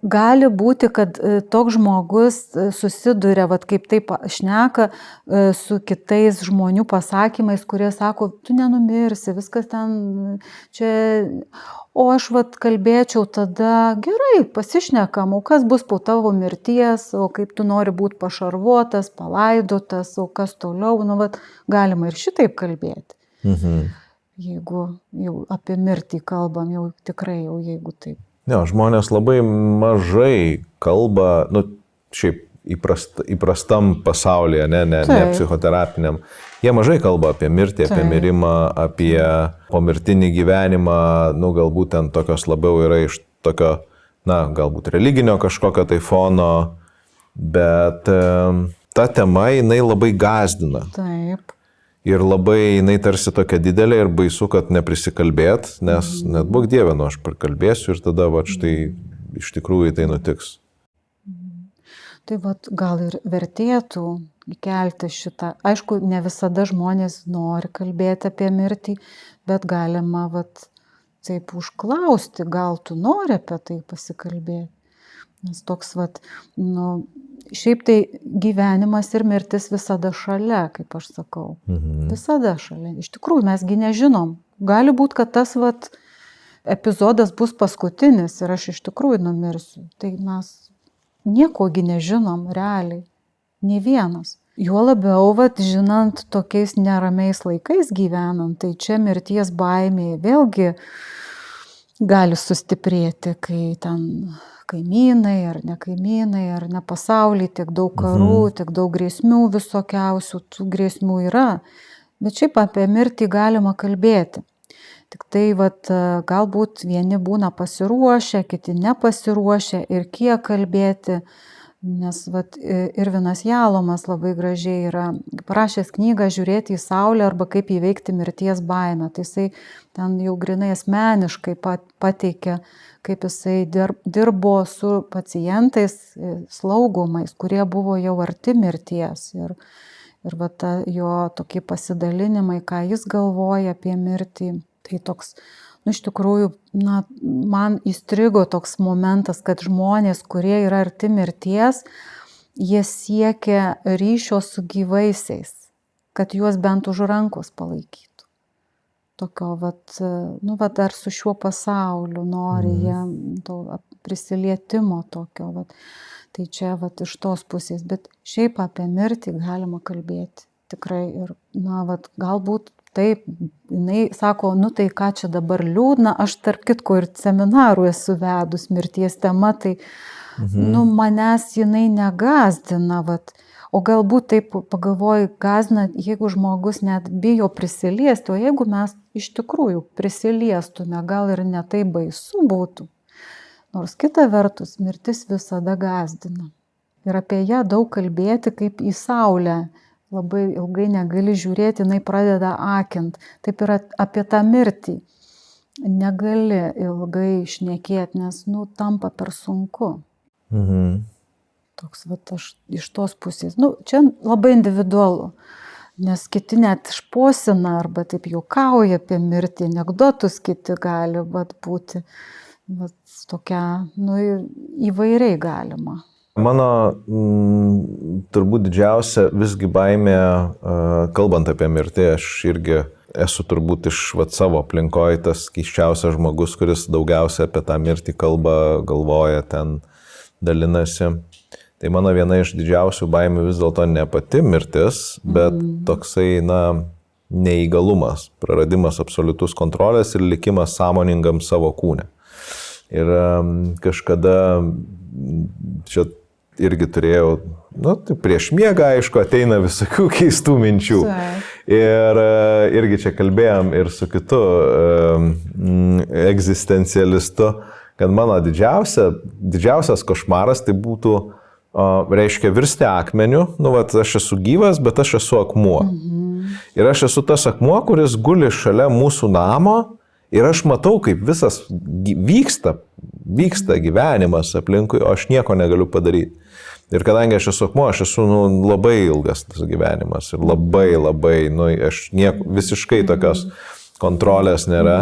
gali būti, kad toks žmogus susiduria, vat kaip taip šneka, su kitais žmonių pasakymais, kurie sako, tu nenumirsi, viskas ten čia. O aš vat kalbėčiau tada, gerai, pasišnekam, o kas bus po tavo mirties, o kaip tu nori būti pašarvotas, palaidotas, o kas toliau, nu vat galima ir šitaip kalbėti. Jeigu jau apie mirtį kalbam, jau tikrai jau jeigu taip. Ne, žmonės labai mažai kalba, nu, šiaip įprastam pasaulyje, ne psichoterapiniam. Jie mažai kalba apie mirtį, apie mirimą, apie pomirtinį gyvenimą, nu, galbūt ten tokios labiau yra iš tokio, na, galbūt religinio kažkokio tai fono, bet ta tema, jinai labai gąsdina. Taip. Ir labai jinai tarsi tokia didelė ir baisu, kad neprisikalbėt, nes net Bog Dieve, nu aš prikalbėsiu ir tada va štai iš tikrųjų tai nutiks. Tai vat gal ir vertėtų įkelti šitą. Aišku, ne visada žmonės nori kalbėti apie mirtį, bet galima vat taip užklausti, gal tu nori apie tai pasikalbėti. Nes toks vat, nu, šiaip tai gyvenimas ir mirtis visada šalia, kaip aš sakau. Visada šalia. Iš tikrųjų, mesgi nežinom. Gali būti, kad tas vat epizodas bus paskutinis ir aš iš tikrųjų numirsiu. Tai mes niekogi nežinom realiai. Nei vienas. Juo labiau, vat, žinant tokiais neramiais laikais gyvenant, tai čia mirties baimė vėlgi gali sustiprėti, kai ten kaimynai ar ne kaimynai, ar ne pasaulyje, tiek daug karų, tiek daug grėsmių visokiausių, tų grėsmių yra. Bet šiaip apie mirtį galima kalbėti. Tik tai vat, galbūt vieni būna pasiruošę, kiti nepasiruošę ir kiek kalbėti, nes vat, Irvinas Jalomas labai gražiai yra parašęs knygą Žiūrėti į saulę arba kaip įveikti mirties baimę. Tai jisai ten jau grinai asmeniškai pateikė, kaip jisai dirbo su pacientais, slaugomais, kurie buvo jau arti mirties. Ir va ta jo tokie pasidalinimai, ką jis galvoja apie mirtį. Tai toks, nu iš tikrųjų, na, man įstrigo toks momentas, kad žmonės, kurie yra arti mirties, jie siekia ryšio su gyvaisiais, kad juos bent už rankos palaikytų. Tokio, vat, nu, vat, dar su šiuo pasauliu nori jie to prisilietimo tokio, vat. Tai čia, vat, iš tos pusės, bet šiaip apie mirtį galima kalbėti tikrai ir, na, vat, galbūt taip, jinai sako, nu tai ką čia dabar liūdna, aš tarp kitko ir seminarų esu vedus mirties tema, tai nu, manęs jinai negąsdina, vat. O galbūt taip pagalvoju, gąsdina, jeigu žmogus net bijo prisiliesti, o jeigu mes iš tikrųjų prisiliestume, gal ir ne taip baisu būtų. Nors kita vertus, mirtis visada gąsdina. Ir apie ją daug kalbėti kaip į saulę. Labai ilgai negali žiūrėti, jinai pradeda akint. Taip yra apie tą mirtį. Negali ilgai šnekėti, nes, nu, tampa per sunku. Toks, vat, aš iš tos pusės. Nu, čia labai individualu, nes kiti net išposina arba taip juokauja apie mirtį, anekdotus kiti gali būti. Vat, tokia, nu, įvairiai galima. Mano turbūt didžiausia visgi baimė, kalbant apie mirtį, aš irgi esu turbūt iš savo aplinkoje tas keisčiausias žmogus, kuris daugiausia apie tą mirtį kalba, galvoja, ten dalinasi. Tai mano viena iš didžiausių baimių vis dėlto ne pati mirtis, bet toksai, na, neįgalumas, praradimas absoliutus kontrolės ir likimas sąmoningam savo kūne. Ir kažkada čia irgi turėjau, nu, tai prieš miegą, aišku, ateina visokių keistų minčių. Ir irgi čia kalbėjom ir su kitu egzistencialistu, kad mano didžiausias košmaras tai būtų, reiškia, virsti akmeniu, nu, vat, aš esu gyvas, bet aš esu akmuo. Ir aš esu tas akmuo, kuris guli šalia mūsų namo ir aš matau, kaip visas vyksta gyvenimas aplinkui, o aš nieko negaliu padaryti. Ir kadangi aš esu akmuo, aš esu labai ilgas tas gyvenimas ir labai, aš visiškai tokios kontrolės nėra.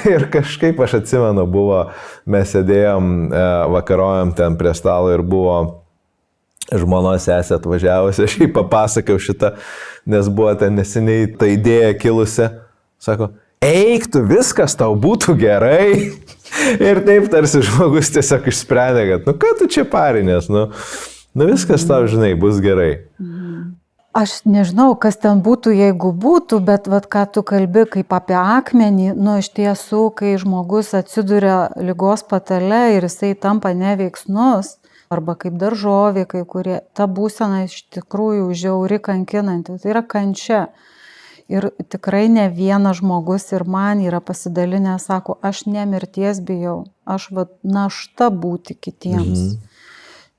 Ir kažkaip aš atsimenu, mes sėdėjom, vakarojom ten prie stalo ir buvo žmonos sesė atvažiavusi, aš jai papasakau šitą, nes buvo ten neseniai ta idėja kilusi, sako, eik tu, viskas tau būtų gerai. Ir taip tarsi žmogus tiesiog išsprendė, kad, ką tu čia parinės, viskas tau, žinai, bus gerai. Aš nežinau, kas ten būtų, jeigu būtų, bet ką tu kalbi kaip apie akmenį, iš tiesų, kai žmogus atsiduria ligos patale ir jisai tampa neveiksnus, arba kaip daržovė, kai kurie, ta būsena iš tikrųjų žiauri kankinanti, tai yra kančia. Ir tikrai ne vienas žmogus ir man yra pasidalinę, sako, aš ne mirties bijau, aš našta būti kitiems.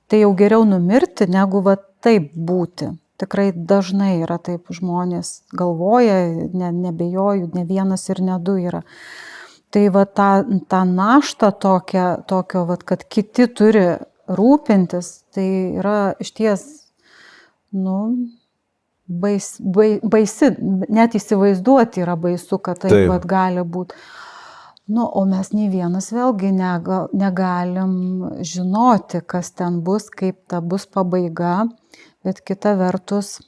Tai jau geriau numirti, negu taip būti. Tikrai dažnai yra taip, žmonės galvoja, nebejoju, ne vienas ir ne du yra. Tai ta našta tokio, kad kiti turi rūpintis, tai yra išties, baisi, net įsivaizduoti yra baisu, kad taip gali būti. O mes nei vienas vėlgi negalim žinoti, kas ten bus, kaip ta bus pabaiga, bet kita vertus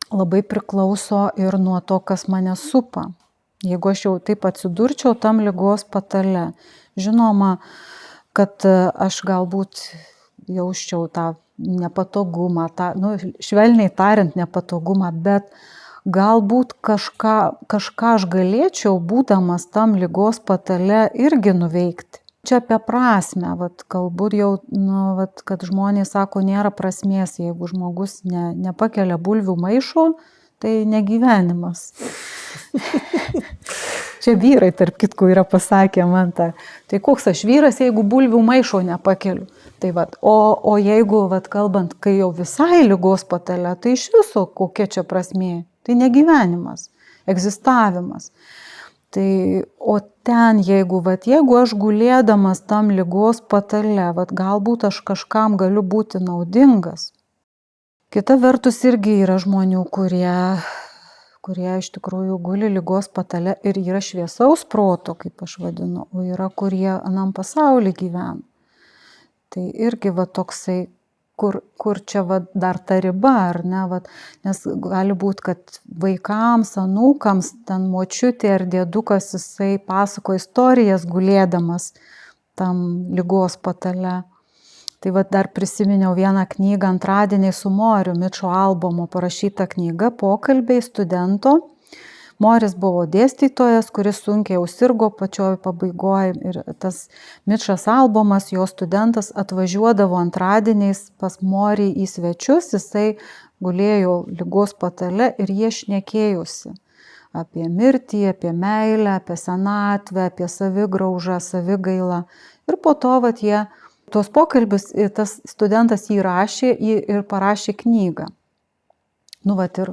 labai priklauso ir nuo to, kas mane supa. Jeigu aš jau taip atsidurčiau tam ligos patale, žinoma, kad aš galbūt jausčiau tą nepatogumą, švelniai tariant nepatogumą, bet galbūt kažką aš galėčiau, būdamas tam ligos patale, irgi nuveikti. Čia apie prasmę, galbūt jau, kad žmonės sako, nėra prasmės, jeigu žmogus nepakelia bulvių maišo, tai negyvenimas. Čia vyrai, tarp kitko, yra pasakę man tą. Tai koks aš vyras, jeigu bulvių maišo nepakeliu. Tai o jeigu, kalbant, kai jau visai ligos patale, tai iš viso kokia čia prasmė? Tai negyvenimas, egzistavimas. Tai, o ten, jeigu aš gulėdamas tam ligos patale, galbūt aš kažkam galiu būti naudingas. Kita vertus irgi yra žmonių, kurie iš tikrųjų guli ligos patale ir yra šviesaus proto, kaip aš vadinu, o yra, kurie anam pasauly gyvena. Tai irgi toksai, kur čia dar ta riba, ar ne, nes gali būti, kad vaikams, anūkams, ten močiutė ar dėdukas, jisai pasako istorijas gulėdamas tam ligos patale. Tai dar prisiminiau vieną knygą Antradieniai su Moriu, Mičo Albomo parašyta knyga, pokalbiai studento. Moris buvo dėstytojas, kuris sunkiai sirgo pačioj pabaigoje ir tas Mičas Albomas, jo studentas, atvažiuodavo antradieniais pas Morį į svečius, jisai gulėjo ligos patale ir jie šnekėjosi apie mirtį, apie meilę, apie senatvę, apie savigraužą, savigailą. Ir po to jie tuos pokalbius tas studentas įrašė ir parašė knygą. Ir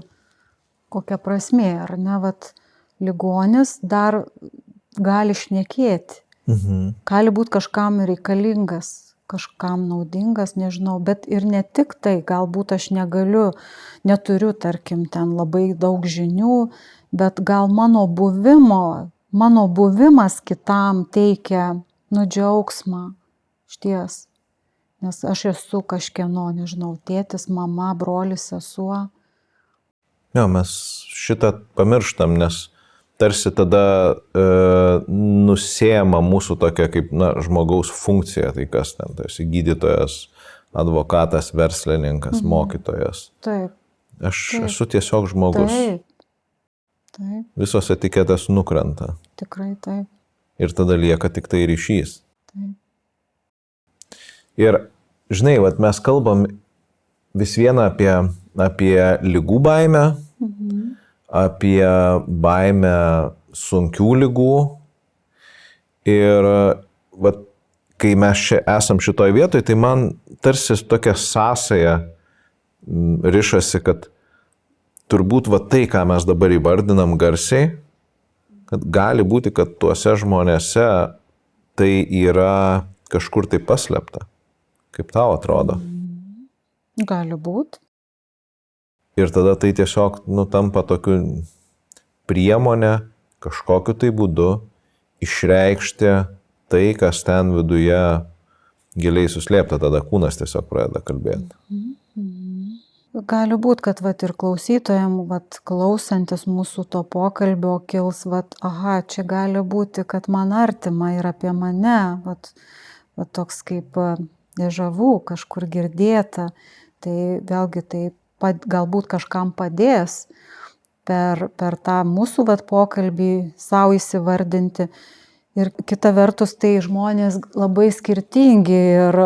kokia prasmė, ar ne, ligonis dar gali šnekėti. Gali būti kažkam reikalingas, kažkam naudingas, nežinau, bet ir ne tik tai, galbūt aš neturiu, tarkim, ten labai daug žinių, bet gal mano buvimas kitam teikia džiaugsmą. Šties, nes aš esu kažkieno, nežinau, tėtis, mama, brolis, sesuo. Jo, mes šitą pamirštam, nes tarsi tada nusiema mūsų tokia kaip žmogaus funkcija, tai kas ten, tarsi gydytojas, advokatas, verslininkas, mokytojas. Taip. Aš esu tiesiog žmogus. Taip. Visos etiketės nukrenta. Tikrai taip. Ir tada lieka tik tai ryšys. Taip. Ir, žinai, mes kalbam vis vieną apie lygų baimę, apie baimę sunkių lygų. Ir kai mes čia esam šitoj vietoj, tai man tarsi tokia sąsaja rišasi, kad turbūt tai, ką mes dabar įvardinam garsiai, kad gali būti, kad tuose žmonėse tai yra kažkur tai paslėpta. Kaip tau atrodo? Gali būti. Ir tada tai tiesiog tampa tokiu priemonė kažkokiu tai būdu išreikšti tai, kas ten viduje giliai suslėpta, tada kūnas tiesiog pradeda kalbėti. Gali būti, kad ir klausytojams, klausantis mūsų to pokalbio, kils, aha, čia gali būti, kad man artima ir apie mane, toks kaip dežavu, kažkur girdėta, tai vėlgi tai galbūt kažkam padės per tą mūsų pokalbį savo įsivardinti. Ir kita vertus, tai žmonės labai skirtingi ir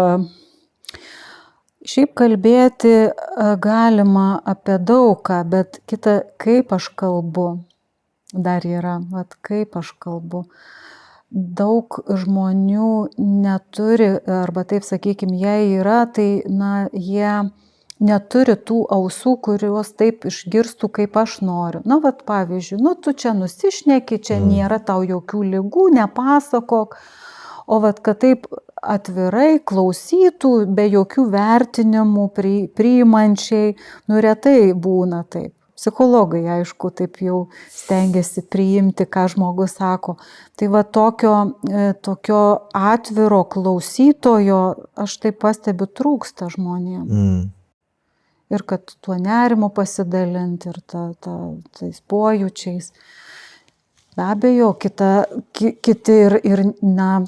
šiaip kalbėti galima apie daugą, bet kaip aš kalbu, dar yra, kaip aš kalbu. Daug žmonių neturi, arba taip sakykime, jei yra, tai jie neturi tų ausų, kurios taip išgirstų, kaip aš noriu. Pavyzdžiui, tu čia nusišneki, čia nėra tau jokių ligų, nepasakok. O kad taip atvirai klausytų, be jokių vertinimų, priimančiai, retai būna taip. Psichologai, aišku, taip jau stengiasi priimti, ką žmogus sako. Tai tokio atviro klausytojo, aš taip pastebiu, trūksta žmonėms. Ir kad tuo nerimu pasidalinti ir tais pojūčiais. Be abejo, kiti ir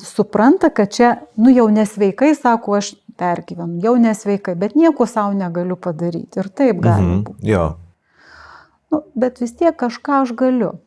supranta, kad čia, jau nesveikai, sako, aš pergyvenu, jau nesveikai, bet nieko savo negaliu padaryti. Ir taip gali būti. Jo. Bet vis tiek kažką aš galiu.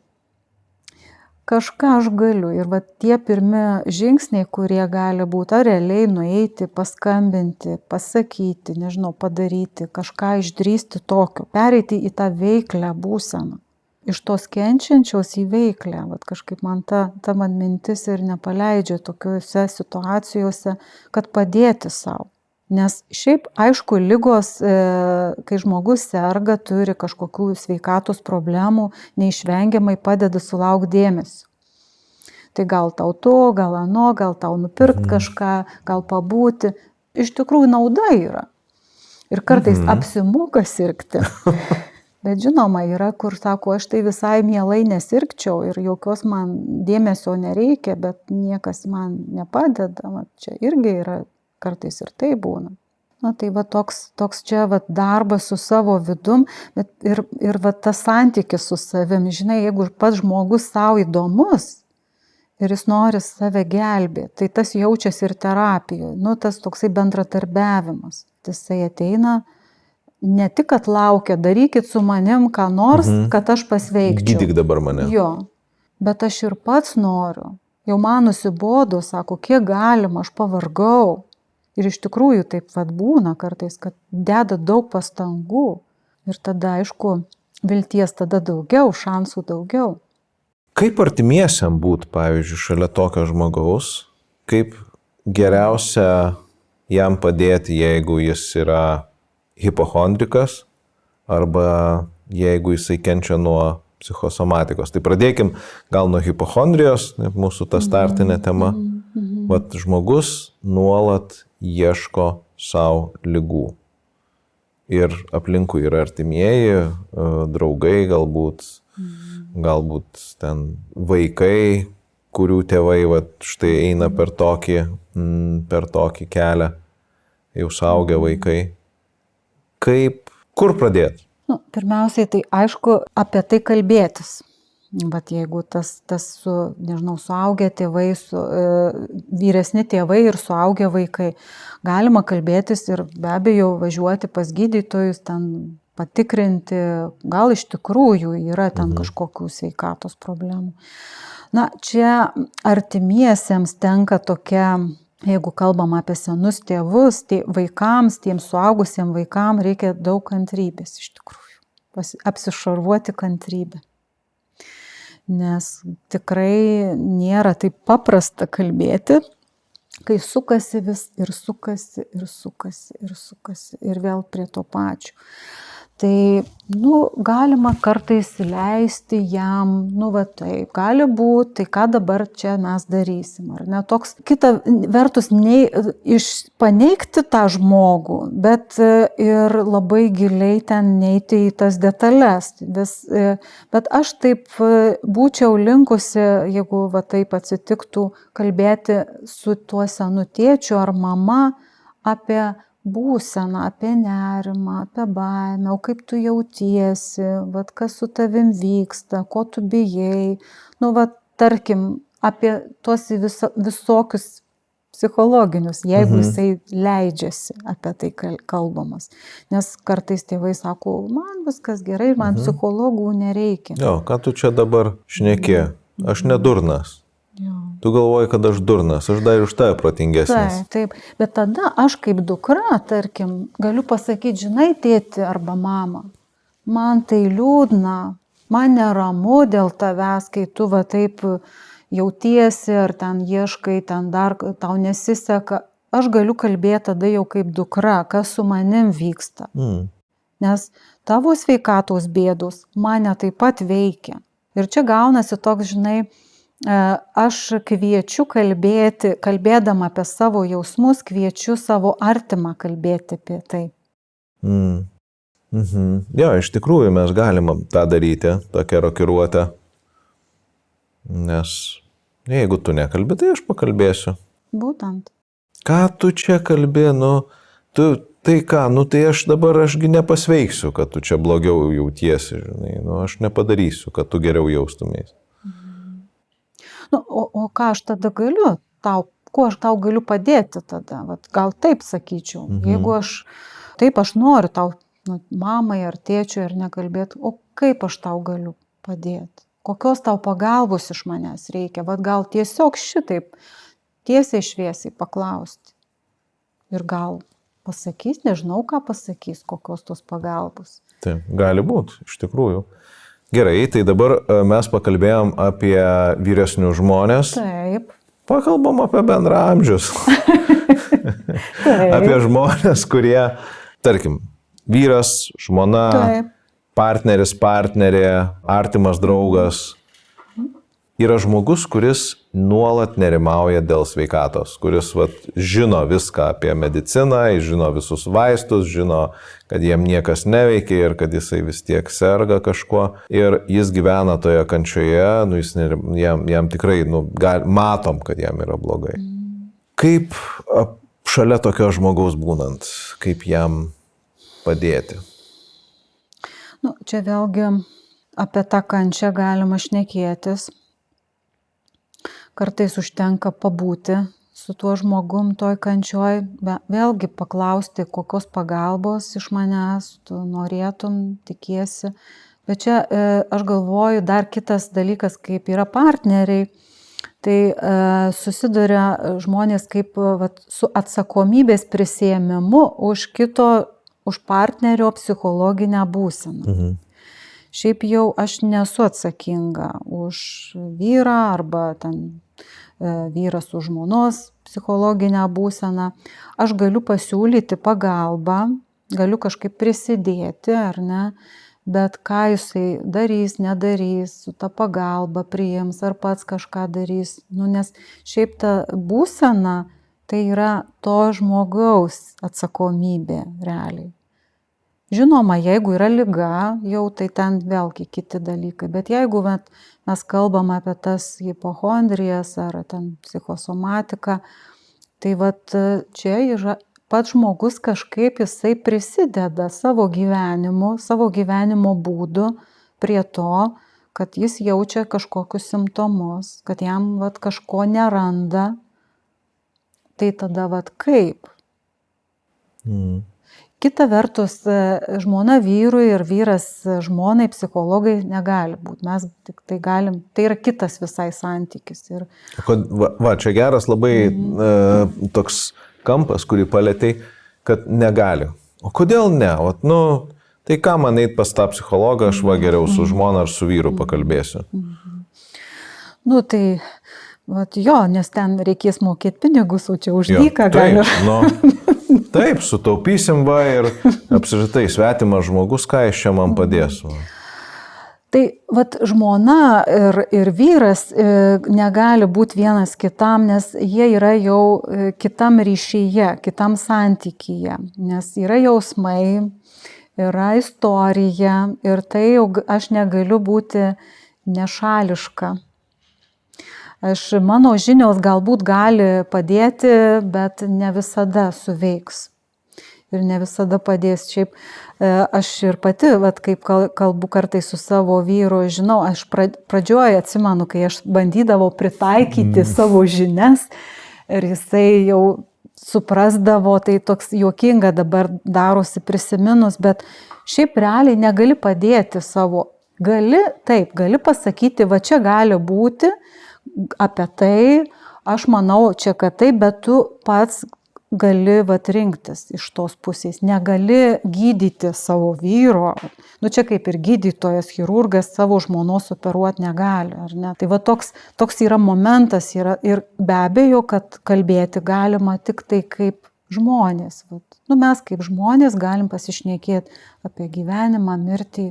Ir tie pirmi žingsniai, kurie gali būti, ar realiai nueiti, paskambinti, pasakyti, padaryti, kažką išdrįsti tokio, pereiti į tą veiklę būseną. Iš tos kenčiančios į veiklę, kažkaip man ta man mintis ir nepaleidžia tokiuose situacijose, kad padėti savo. Nes šiaip, aišku, ligos, kai žmogus serga, turi kažkokių sveikatos problemų, neišvengiamai padeda sulaukti dėmesio. Tai gal tau to, gal ano, gal tau nupirkti kažką, gal pabūti. Iš tikrųjų nauda yra. Ir kartais apsimoka sirgti. Bet žinoma, yra, kur sako, aš tai visai mielai nesirgčiau ir jokios man dėmesio nereikia, bet niekas man nepadeda. Čia irgi yra. Kartais ir tai būna. Tai toks čia darbas su savo vidum, bet ir tas santykis su savim. Žinai, jeigu pats žmogus savo įdomus ir jis nori save gelbėti, tai tas jaučiasi ir terapijoje. Tas toksai bendradarbiavimas. Jisai ateina, ne tik, kad laukia, darykit su manim ką nors, kad aš pasveikčiau. Gydyk dabar mane. Jo, bet aš ir pats noriu. Jau man nusibodo, sako, kiek galima, aš pavargau. Ir iš tikrųjų taip būna kartais, kad deda daug pastangų. Ir tada, aišku, vilties tada daugiau, šansų daugiau. Kaip artimiesiam būt, pavyzdžiui, šalia tokio žmogaus? Kaip geriausia jam padėti, jeigu jis yra hipochondrikas arba jeigu jisai kenčia nuo psichosomatikos? Tai pradėkim gal nuo hipochondrijos, mūsų ta startinė tema. Žmogus nuolat ieško savo ligų. Ir aplinkui yra artimieji, draugai galbūt ten vaikai, kurių tėvai štai eina per tokį kelią, jau suaugę vaikai. Kur pradėti? Pirmiausiai, tai aišku, apie tai kalbėtis. Bet jeigu tas su, suaugę tėvai, vyresni tėvai ir suaugę vaikai, galima kalbėtis ir be abejo važiuoti pas gydytojus, ten patikrinti, gal iš tikrųjų yra ten kažkokių sveikatos problemų. Čia artimiesiems tenka tokia, jeigu kalbam apie senus tėvus, tai vaikams, tiems suaugusiems vaikams reikia daug kantrybės iš tikrųjų. Apsišarvuoti kantrybę. Nes tikrai nėra taip paprasta kalbėti, kai sukasi vis ir sukasi ir vėl prie to pačio. Tai, galima kartais leisti jam, taip, gali būti, tai ką dabar čia mes darysim, ar ne? Toks, kita vertus, paneigti tą žmogų, bet ir labai giliai ten neiti į tas detalės. Bet aš taip būčiau linkusi, jeigu taip atsitiktų, kalbėti su tuo senu tėčiu ar mama apie būseną, apie nerimą, apie baimę, o kaip tu jautiesi, kas su tavim vyksta, ko tu bijai. Tarkim, apie tuos visokius psichologinius, jeigu jisai leidžiasi apie tai kalbamas. Nes kartais tėvai sako, man viskas gerai, man psichologų nereikia. Jo, ką tu čia dabar šneki? Aš nedurnas. Tu galvoji, kad aš durnas, aš dar už tave protingesnis. Taip, bet tada aš kaip dukra, tarkim, galiu pasakyti, žinai, tėti arba mama, man tai liūdna, man neramu dėl tavęs, kai tu taip jautiesi, ar ten ieškai, ten dar tau nesiseka. Aš galiu kalbėti tada jau kaip dukra, kas su manim vyksta. Nes tavo sveikatos bėdos mane taip pat veikia. Ir čia gaunasi toks, žinai, aš kviečiu kalbėdama apie savo jausmus, kviečiu savo artimą kalbėti apie tai. Jo, iš tikrųjų mes galime tą daryti, tokią rokiruotę. Nes jeigu tu nekalbi, tai aš pakalbėsiu. Būtent. Ką tu čia kalbi, tai ką, tai ašgi nepasveiksiu, kad tu čia blogiau jautiesi, žinai, aš nepadarysiu, kad tu geriau jaustumės. O ką aš tada galiu kuo aš tau galiu padėti tada? Gal taip sakyčiau. Jeigu aš noriu tau, mamai ar tėčiui ar nekalbėti, o kaip aš tau galiu padėti? Kokios tau pagalbos iš manęs reikia? Gal tiesiog šitaip tiesiai šviesiai paklausti. Ir gal pasakys, nežinau ką pasakys, kokios tos pagalbos. Taip, gali būti, iš tikrųjų. Gerai, tai dabar mes pakalbėjom apie vyresnius žmonės. Taip. Pakalbam apie bendraamžius. Apie žmonės, kurie, tarkim, vyras, žmona, taip, partneris, partnerė, artimas draugas. Yra žmogus, kuris nuolat nerimauja dėl sveikatos, kuris žino viską apie mediciną, žino visus vaistus, žino, kad jam niekas neveikia ir kad jisai vis tiek serga kažkuo. Ir jis gyvena toje kančioje, jam tikrai, matom, kad jam yra blogai. Kaip šalia tokio žmogaus būnant, kaip jam padėti? Čia vėlgi apie tą kančią galima šnekėtis. Kartais užtenka pabūti su tuo žmogum toj kančioj, vėlgi paklausti, kokios pagalbos iš manęs tu norėtum, tikiesi. Bet čia aš galvoju, dar kitas dalykas, kaip yra partneriai, tai susiduria žmonės kaip su atsakomybės prisiėmimu už partnerio psichologinę būseną. Šiaip jau aš nesu atsakinga už vyrą arba ten vyras už žmonos psichologinę būseną. Aš galiu pasiūlyti pagalbą, galiu kažkaip prisidėti, ar ne, bet ką jisai darys, nedarys, su ta pagalba priims, ar pats kažką darys. Nes šiaip ta būsena tai yra to žmogaus atsakomybė realiai. Žinoma, jeigu yra liga, jau tai ten vėlgi kiti dalykai, bet jeigu mes kalbam apie tas hipochondrijas ar ten psichosomatiką, tai čia yra pats žmogus kažkaip jisai prisideda savo gyvenimo būdu prie to, kad jis jaučia kažkokius simptomus, kad jam kažko neranda, tai tada kaip? Kita vertus, žmona vyrui ir vyras žmonai psichologai negali būti. Mes tik tai galim, tai yra kitas visai santykis. Čia geras labai toks kampas, kurį palėtei, kad negali. O kodėl ne? Tai ką man eit pas tą psichologą, aš geriau su žmona ar su vyru pakalbėsiu. Tai, nes ten reikės mokėti pinigus, o čia už dyką gali. Taip, sutaupysim va ir apsiritai svetimas žmogus, ką iš čia man padės. Va. Tai vat žmona ir vyras negali būti vienas kitam, nes jie yra jau kitam ryšyje, kitam santykyje, nes yra jausmai, yra istorija ir tai jau aš negaliu būti nešališka. Mano žinios galbūt gali padėti, bet ne visada suveiks. Ir ne visada padės. Šiaip aš ir pati, kaip kalbu kartais su savo vyru, žinau, aš pradžioje atsimenu, kai aš bandydavau pritaikyti savo žinias ir jisai jau suprasdavo, tai toks juokinga dabar darosi prisiminus, bet šiaip realiai negali padėti savo. Gali pasakyti, va čia gali būti, apie tai, aš manau čia, kad taip, bet tu pats gali rinktis iš tos pusės. Negali gydyti savo vyro. Čia kaip ir gydytojas, chirurgas savo žmonos operuoti negali, ar ne? Tai toks yra momentas ir be abejo, kad kalbėti galima tik tai kaip žmonės. Mes kaip žmonės galim pasišnekėti apie gyvenimą, mirtį,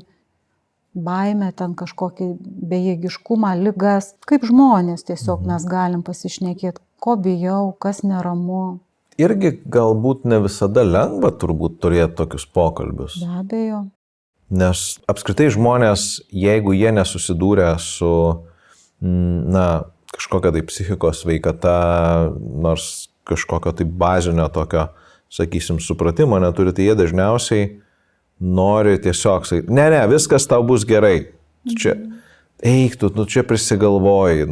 baimę, ten kažkokį bejėgiškumą, ligas. Kaip žmonės tiesiog mes galim pasišnekėti, ko bijau, kas neramu. Irgi galbūt ne visada lengva turbūt turėti tokius pokalbius. Be abejo. Nes apskritai žmonės, jeigu jie nesusidūrė su kažkokia tai psichikos sveikata, nors kažkokio tai bazinio tokio, sakysim, supratimo neturi, tai jie dažniausiai nori tiesiog sakyti, ne, viskas tau bus gerai. Tu čia eik, tu čia prisigalvoji,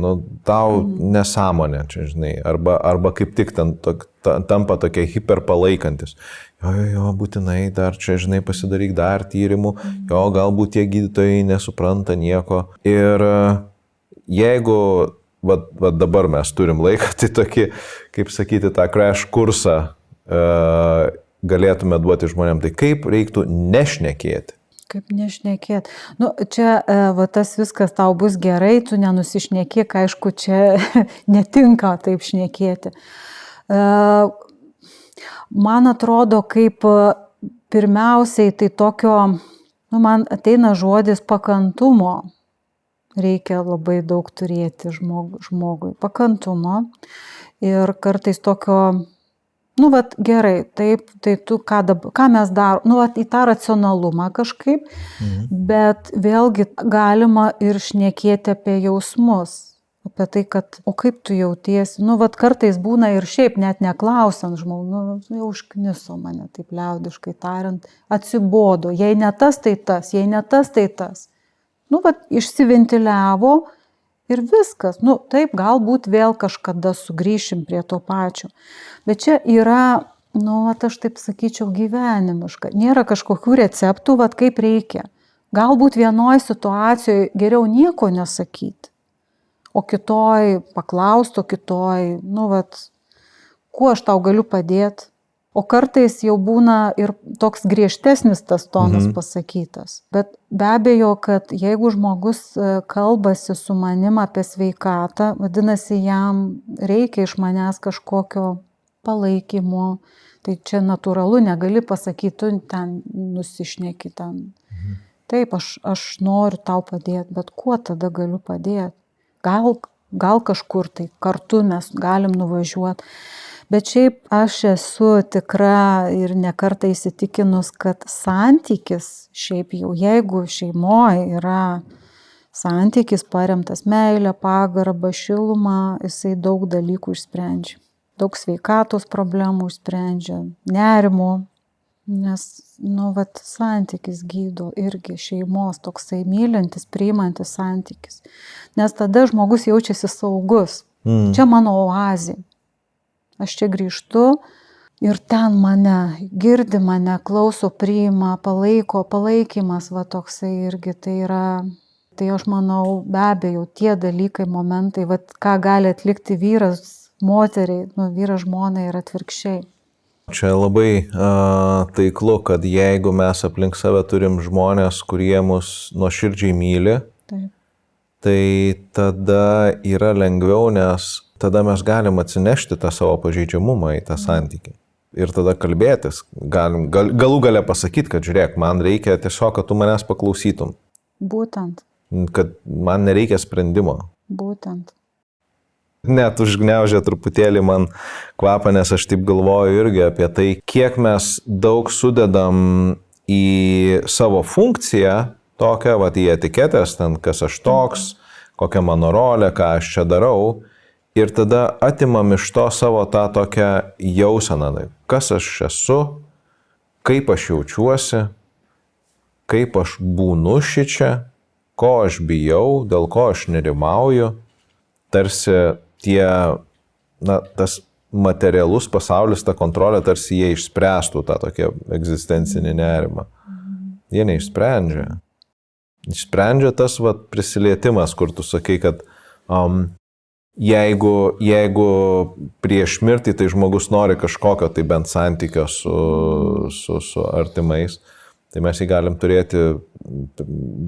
tau nesąmonė, čia žinai, arba kaip tik ten tampa tokie hiperpalaikantis. Jo, būtinai dar čia, žinai, pasidaryk dar tyrimų, jo, galbūt tie gydytojai nesupranta nieko. Ir jeigu, dabar mes turim laiką, tai tokį, kaip sakyti, tą crash kursą galėtume duoti žmonėm, tai kaip reiktų nešnekėti? Kaip nešnekėti? Čia tas viskas tau bus gerai, tu nenusišnekėk, aišku, čia netinka taip šnekėti. Man atrodo, kaip pirmiausiai tai tokio, man ateina žodis pakantumo. Reikia labai daug turėti žmogui. Pakantumo. Ir kartais tokio, gerai, taip, tai tu ką mes darom, į tą racionalumą kažkaip, bet vėlgi galima ir šnekėti apie jausmus, apie tai, kad, o kaip tu jautiesi, kartais būna ir šiaip net neklausant žmogų, jau užkniso mane, taip liaudiškai tariant, atsibodo, jei ne tas, tai tas, jei ne tas, tai tas. Išsiventiliavo ir viskas. Taip, galbūt vėl kažkada sugrįšim prie to pačio. Bet čia yra, aš taip sakyčiau, gyvenimiška. Nėra kažkokių receptų, kaip reikia. Galbūt vienoj situacijoje geriau nieko nesakyti, o kitoj paklausti, kitoj, kuo aš tau galiu padėti. O kartais jau būna ir toks griežtesnis tas tonas pasakytas. Bet be abejo, kad jeigu žmogus kalbasi su manim apie sveikatą, vadinasi, jam reikia iš manęs kažkokio palaikymo. Tai čia natūralu, negali pasakyti, tu ten nusišneki ten. Taip, aš noriu tau padėti, bet kuo tada galiu padėti? Gal kažkur tai kartu mes galim nuvažiuoti. Bet šiaip aš esu tikra ir nekartą įsitikinus, kad santykis šiaip jau, jeigu šeimoje yra santykis paremtas meilė, pagarba, šiluma, jisai daug dalykų išsprendžia. Daug sveikatos problemų išsprendžia, nerimo, nes, santykis gydo irgi šeimos, toksai mylintis, priimantis santykis. Nes tada žmogus jaučiasi saugus. Čia mano oazė. Aš čia grįžtu ir ten mane girdi, mane klauso, priima, palaikymas, toksai irgi tai yra. Tai aš manau, be abejo, tie dalykai, momentai, ką gali atlikti vyras, moteriai, vyras žmonai ir atvirkščiai. Čia labai taiklu, kad jeigu mes aplink save turim žmonės, kurie mus nuoširdžiai myli, tai tada yra lengviau, nes tada mes galim atsinešti tą savo pažeidžiamumą į tą santykį. ir tada kalbėtis. Galų gale pasakyti, kad žiūrėk, man reikia tiesiog, kad tu manęs paklausytum. Būtent. Kad man nereikia sprendimo. Būtent. Net užgniaužė truputėlį man kvapą, nes aš taip galvoju irgi apie tai, kiek mes daug sudedam į savo funkciją, tokią, į etiketės, ten kas aš toks, kokia mano rolė, ką aš čia darau, ir tada atimam iš to savo tą tokią jauseną, kas aš esu, kaip aš jaučiuosi, kaip aš būnu šičia, ko aš bijau, dėl ko aš nerimauju, tarsi tie, tas materialus pasaulis, ta kontrolė, tarsi jie išspręstų tą tokią egzistencinį nerimą. Jie neišsprendžia. Išsprendžia tas prisilietimas, kur tu sakai, kad jeigu prieš mirtį tai žmogus nori kažkokio tai bent santykio su artimais, tai mes jį galim turėti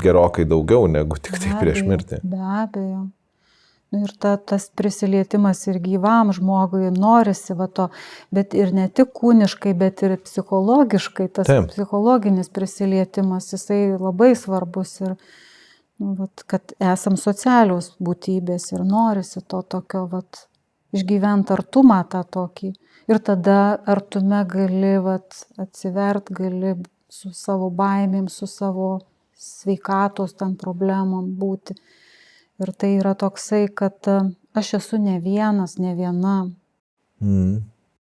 gerokai daugiau negu tik tai prieš mirtį. Be abejo. Ir tas prisilietimas ir gyvam žmogui norisi to, bet ir ne tik kūniškai, bet ir psichologiškai, tas psichologinis prisilietimas, jisai labai svarbus ir kad esam socialios būtybės ir norisi to tokio išgyventi artumą tą tokį. Ir tada artume gali atsivert, gali su savo baimėm, su savo sveikatos ten problemom būti. Ir tai yra toksai, kad aš esu ne vienas, ne viena.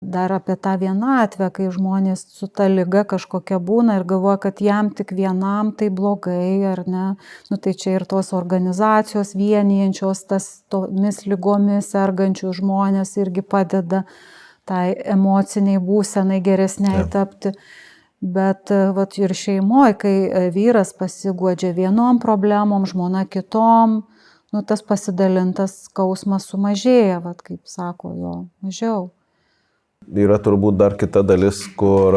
Dar apie tą vienatvę, kai žmonės su ta liga kažkokia būna ir galvoja, kad jam tik vienam tai blogai, ar ne. Tai čia ir tos organizacijos vienijančios tomis ligomis sergančių žmonės irgi padeda tai emociniai būsenai geresniai tapti. Bet ir šeimoje, kai vyras pasiguodžia vienom problemom, žmona kitom, tas pasidalintas skausmas sumažėja, kaip sako jo, mažiau. Yra turbūt dar kita dalis, kur,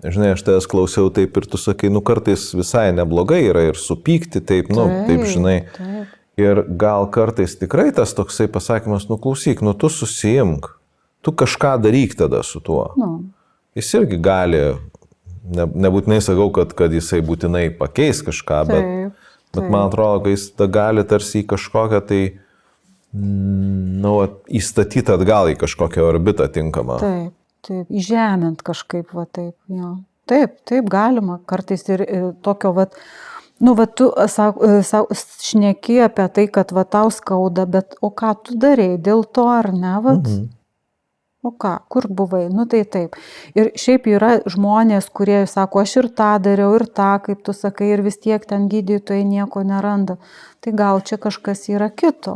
žinai, aš tavęs klausiau taip ir tu sakai, kartais visai neblogai yra ir supykti, taip, taip, žinai. Taip. Ir gal kartais tikrai tas toksai pasakymas, klausyk, tu susiimk, tu kažką daryk tada su tuo. Jis irgi gali, nebūtinai sakau, kad jisai būtinai pakeis kažką, bet man atrodo, kad jis gali tarsi į kažkokią tai, įstatyti atgal į kažkokią orbitą tinkamą. Taip, įžemint kažkaip, taip, jo. Taip, galima, kartais ir tokio, tu šneki apie tai, kad tau skauda, bet o ką tu darei dėl to, ar ne, O ką, kur buvai? Tai taip. Ir šiaip yra žmonės, kurie sako, aš ir tą dariau, ir tą, kaip tu sakai, ir vis tiek ten gydytojai nieko neranda. Tai gal čia kažkas yra kito.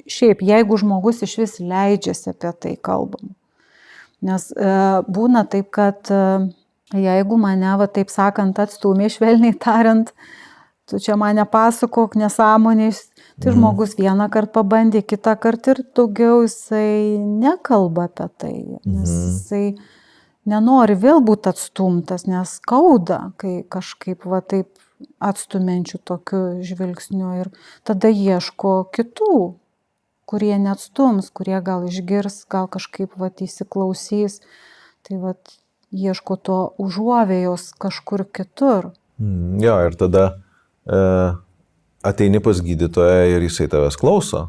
Šiaip, jeigu žmogus iš vis leidžiasi apie tai kalbam. Nes būna taip, kad jeigu mane, taip sakant, atstūmė, švelniai tariant, tu čia mane pasakok nesąmonės, tai žmogus vieną kartą pabandė, kitą kartą ir daugiau jisai nekalba apie tai, nes jisai nenori vėl būti atstumtas, nes skauda, kai kažkaip taip atstumiančių tokiu žvilgsniu ir tada ieško kitų, kurie neatstums, kurie gal išgirs, gal kažkaip įsiklausys, tai ieško to užuovėjos kažkur kitur. Jo, ir tada ateini pas gydytoją ir jisai tavęs klauso,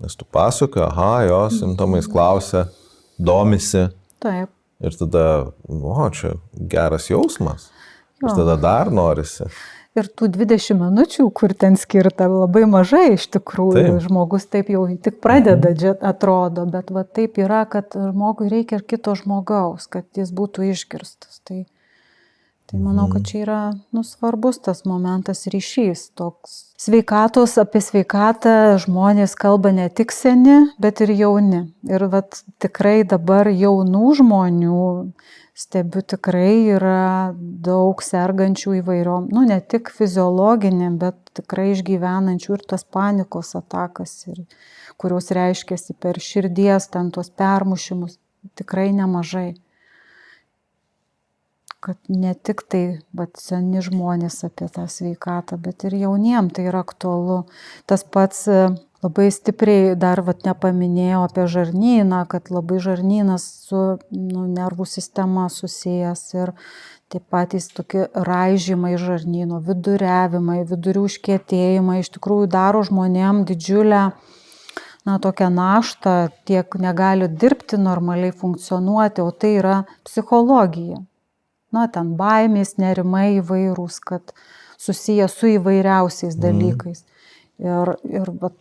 nes tu pasakoji, jo, simptomais klausia, domisi. Taip. Ir tada, čia geras jausmas. Ir tada dar norisi. Ir tų 20 minučių, kur ten skirta, labai mažai iš tikrųjų. Taip. Žmogus taip jau tik pradeda, atrodo, bet taip yra, kad žmogui reikia ir kito žmogaus, kad jis būtų išgirstas. Tai manau, kad čia yra svarbus tas momentas ryšys. Toks apie sveikatą žmonės kalba ne tik seni, bet ir jauni. Ir tikrai dabar jaunų žmonių stebiu tikrai yra daug sergančių įvairiom, ne tik fiziologinėm, bet tikrai išgyvenančių ir tas panikos atakas, kurios reiškiasi per širdies, ten tuos permušimus, tikrai nemažai. Kad ne tik tai seni žmonės apie tą sveikatą, bet ir jauniem tai yra aktualu. Tas pats Labai stipriai dar nepaminėjau apie žarnyną, kad labai žarnynas su nervų sistema susijęs ir taip patys tokie raižymai žarnyno, viduriavimai, vidurių užkietėjimai iš tikrųjų daro žmonėm didžiulę tokią naštą, tiek negali dirbti normaliai, funkcionuoti, o tai yra psichologija. Ten baimės, nerimai įvairūs, kad susiję su įvairiausiais dalykais. Ir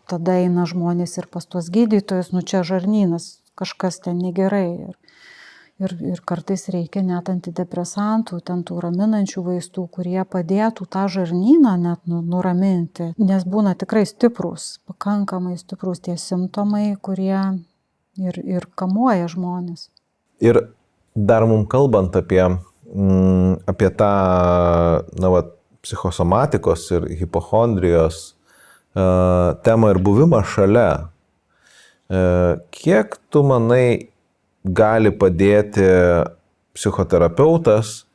tada eina žmonės ir pas tuos gydytojus, čia žarnynas, kažkas ten negerai. Ir kartais reikia net antidepresantų, ten tų raminančių vaistų, kurie padėtų tą žarnyną net nuraminti. Nes būna tikrai stiprus, pakankamai stiprus tie simptomai, kurie ir kamuoja žmonės. Ir dar mums kalbant apie tą psichosomatikos ir hipochondrijos temą ir buvimą šalia. Kiek tu manai gali padėti psichoterapeutas,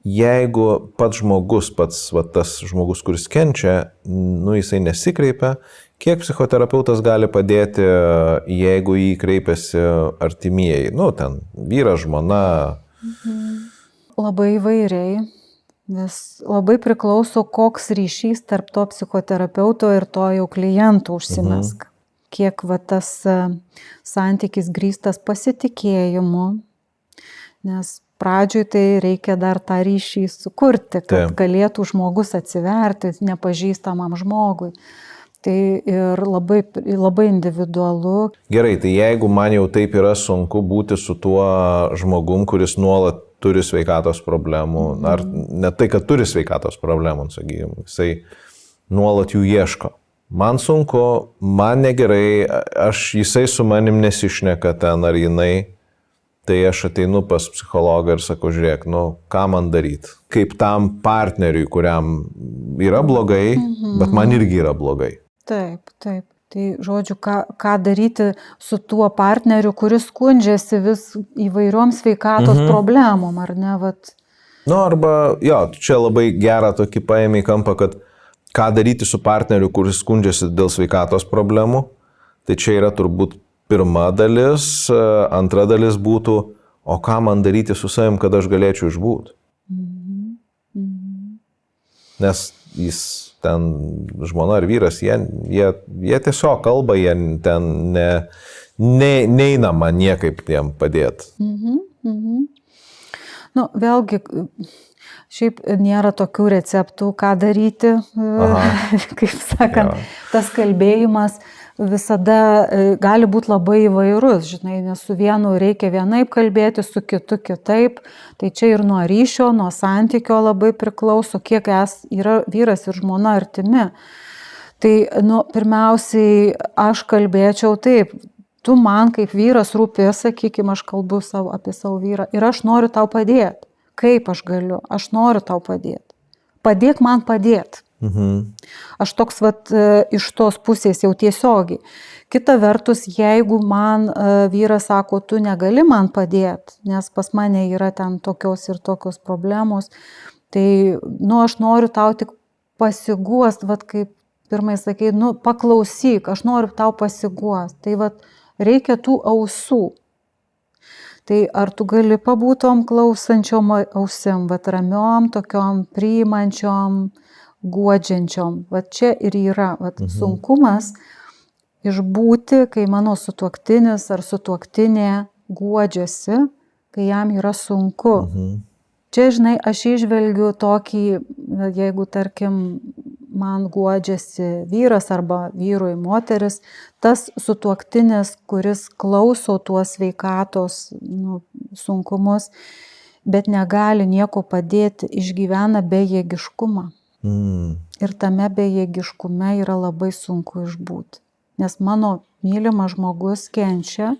jeigu tas žmogus, kuris kenčia, jisai nesikreipia, kiek psichoterapeutas gali padėti, jeigu jį kreipiasi artimieji, ten vyras, žmona? Labai įvairiai. Nes labai priklauso, koks ryšys tarp to psichoterapeuto ir to jau kliento užsimesk. Kiek tas santykis grįstas pasitikėjimu, nes pradžioj tai reikia dar tą ryšį sukurti, kad galėtų žmogus atsiverti nepažįstamam žmogui. Tai ir labai individualu. Gerai, tai jeigu man jau taip yra sunku būti su tuo žmogum, kuris nuolat turi sveikatos problemų, ar ne tai, kad turi sveikatos problemų, sakykime, jisai nuolat jų ieško. Man sunku, man negerai, jisai su manim nesišneka ten ar jinai, tai aš ateinu pas psichologą ir sakau, žiūrėk, ką man daryti. Kaip tam partneriui, kuriam yra blogai, bet man irgi yra blogai. Taip. Tai žodžiu, ką daryti su tuo partneriu, kuris skundžiasi vis įvairiom sveikatos problemom, ar ne? Arba, čia labai gerą tokį paėmė į kampą, kad ką daryti su partneriu, kuris skundžiasi dėl sveikatos problemų, tai čia yra turbūt pirma dalis, antra dalis būtų, o ką man daryti su savim, kad aš galėčiau išbūt. Nes jis ten žmona ar vyras, jie tiesiog kalba, jie ten neina man niekaip tiem padėti. Vėlgi, šiaip nėra tokių receptų, ką daryti, kaip sakant, tas kalbėjimas visada gali būti labai įvairus, nes su vienu reikia vienaip kalbėti, su kitu kitaip, tai čia ir nuo ryšio, nuo santykio labai priklauso, kiek yra vyras ir žmona artimi. Tai pirmiausiai aš kalbėčiau taip, tu man kaip vyras rūpi, sakykime, aš kalbu apie savo vyrą ir aš noriu tau padėti. Kaip aš galiu? Aš noriu tau padėti. Padėk man padėti. Aš toks iš tos pusės jau tiesiogiai. Kita vertus, jeigu man vyras sako, tu negali man padėti, nes pas mane yra ten tokios ir tokios problemos, tai aš noriu tau tik pasiguost, kaip pirmai sakai, paklausyk, aš noriu tau pasiguost. Tai reikia tų ausų. Tai ar tu gali pabūtom klausančiom ausim, ramiom, tokiom priimančiom, guodžiančiom. Čia ir yra sunkumas išbūti, kai mano sutuoktinis ar sutuoktinė guodžiasi, kai jam yra sunku. Čia, aš išvelgiu tokį, jeigu, tarkim, man guodžiasi vyras arba vyrui moteris, tas sutuoktinis, kuris klauso tuos sveikatos sunkumus, bet negali nieko padėti, išgyvena bejėgiškumą. Ir tame bejėgiškume yra labai sunku išbūti. Nes mano mylimas žmogus kenčia,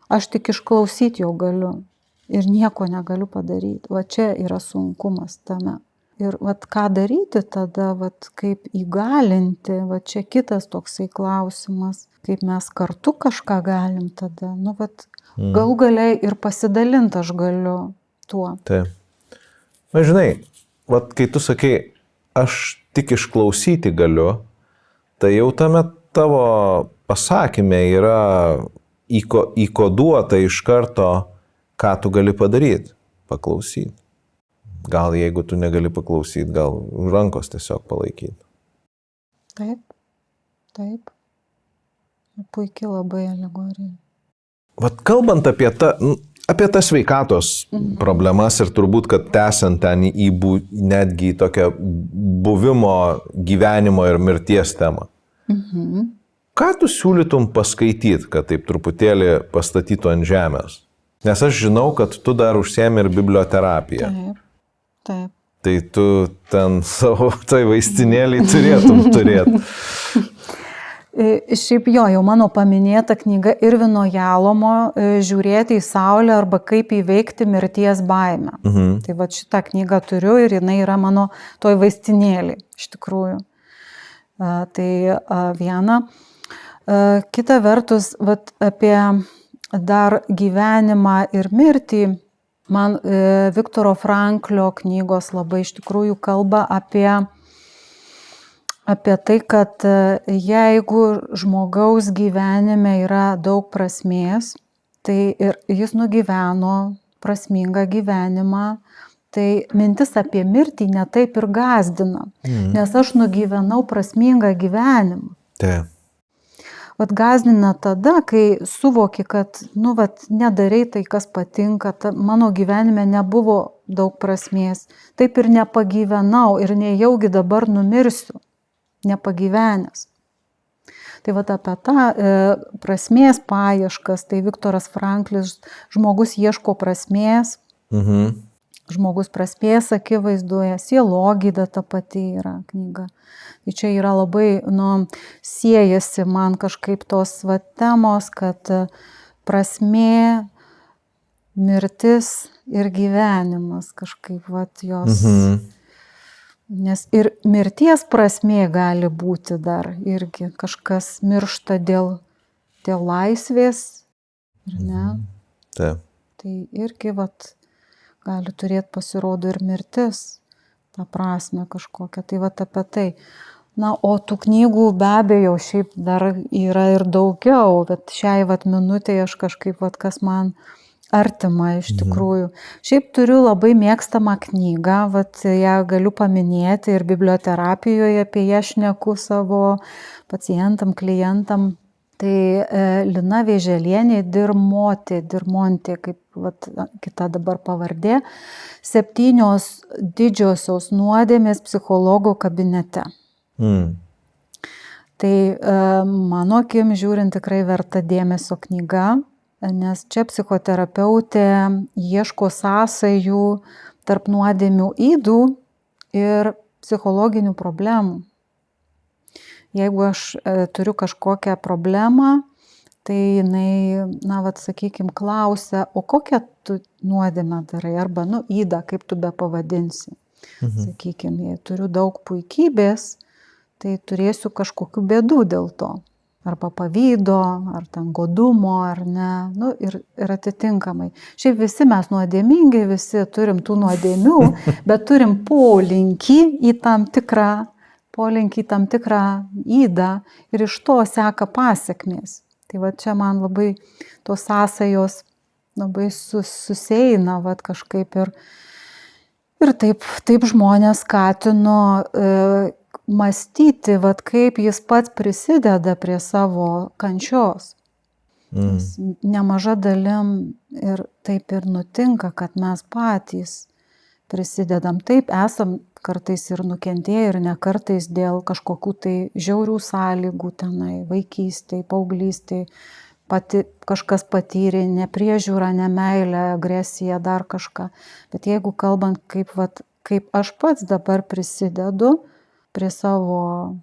aš tik išklausyti jau galiu ir nieko negaliu padaryti. Čia yra sunkumas tame. Ir ką daryti tada, kaip įgalinti, čia kitas toksai klausimas, kaip mes kartu kažką galim tada. Galų galiai ir pasidalinti aš galiu tuo. Taip. Žinai, kai tu sakai, aš tik išklausyti galiu, tai jau tame tavo pasakymė yra įkoduota iš karto, ką tu gali padaryti, paklausyti. Gal jeigu tu negali paklausyti, gal rankos tiesiog palaikyti. Taip. Puikiai labai alegorija. Vat kalbant apie tas sveikatos problemas ir turbūt, kad tęsiant ten netgi tokią buvimo, gyvenimo ir mirties temą. Ką tu siūlytum paskaityti, kad taip truputėlį pastatytų ant žemės? Nes aš žinau, kad tu dar užsiemi ir biblioterapiją. Taip. Tai tu ten savo vaistinėlį turėtum turėti. Šiaip jau mano paminėta knyga Irvino Jalomo Žiūrėti į saulę arba kaip įveikti mirties baimę. Tai va šitą knygą turiu ir jinai yra mano toj vaistinėlį, iš tikrųjų. Tai viena. Kita vertus, apie dar gyvenimą ir mirtį, man Viktoro Franklio knygos labai iš tikrųjų kalba apie tai, kad jeigu žmogaus gyvenime yra daug prasmės, tai ir jis nugyveno prasmingą gyvenimą, tai mintis apie mirtį netaip ir gąsdina, nes aš nugyvenau prasmingą gyvenimą. Taip. Gąsdina tada, kai suvoki, kad nedarai tai, kas patinka, mano gyvenime nebuvo daug prasmės, taip ir nepagyvenau ir nejaugi dabar numirsiu. Nepagyvenęs. Tai apie tą prasmės paieškas, tai Viktoras Franklis, žmogus ieško prasmės, žmogus prasmės akivaizduoja, sielogyda ta pati yra knyga. Tai čia yra labai, siejasi man kažkaip tos temos, kad prasmė, mirtis ir gyvenimas kažkaip jos... Nes ir mirties prasmė gali būti dar irgi kažkas miršta dėl laisvės, ar ne? Taip. Tai irgi gali turėti pasirodo ir mirtis, tą prasme kažkokią, tai apie tai. O tų knygų be abejo šiaip dar yra ir daugiau, bet šiai minutėje aš kažkaip kas man artima iš tikrųjų. Šiaip turiu labai mėgstamą knygą, ją galiu paminėti ir biblioterapijoje apie ją šneku savo pacientam, klientam. Tai Lina Vėželienė Dirmontė, kaip kita dabar pavardė, 7 didžiosios nuodėmės psichologo kabinete. Tai mano akim žiūrint tikrai verta dėmesio knyga, nes čia psichoterapeutė ieško sąsajų tarp nuodėmių ydų ir psichologinių problemų. Jeigu aš turiu kažkokią problemą, tai jinai, sakykime, klausia, o kokią tu nuodėmę darai, arba, ydą, kaip tu be pavadinsi. Sakykime, jei turiu daug puikybės, tai turėsiu kažkokių bėdų dėl to. Arba pavydo, ar ten godumo, ar ne, ir atitinkamai. Šiaip visi mes nuodėmingi, visi turim tų nuodėmių, bet turim polinkį į tam tikrą ydą ir iš to seka pasekmės. Tai čia man labai tos sąsajos labai susieina kažkaip ir taip žmonės skatino mąstyti, kaip jis pats prisideda prie savo kančios. Nemaža dalim ir taip ir nutinka, kad mes patys prisidedam. Taip, esam kartais ir nukentėję ir ne kartais dėl kažkokių tai žiaurių sąlygų tenai, vaikystėj, paauglystėj, kažkas patyrė nepriežiūrą, nemeilę, agresiją, dar kažką. Bet jeigu kalbant, kaip aš pats dabar prisidedu prie savo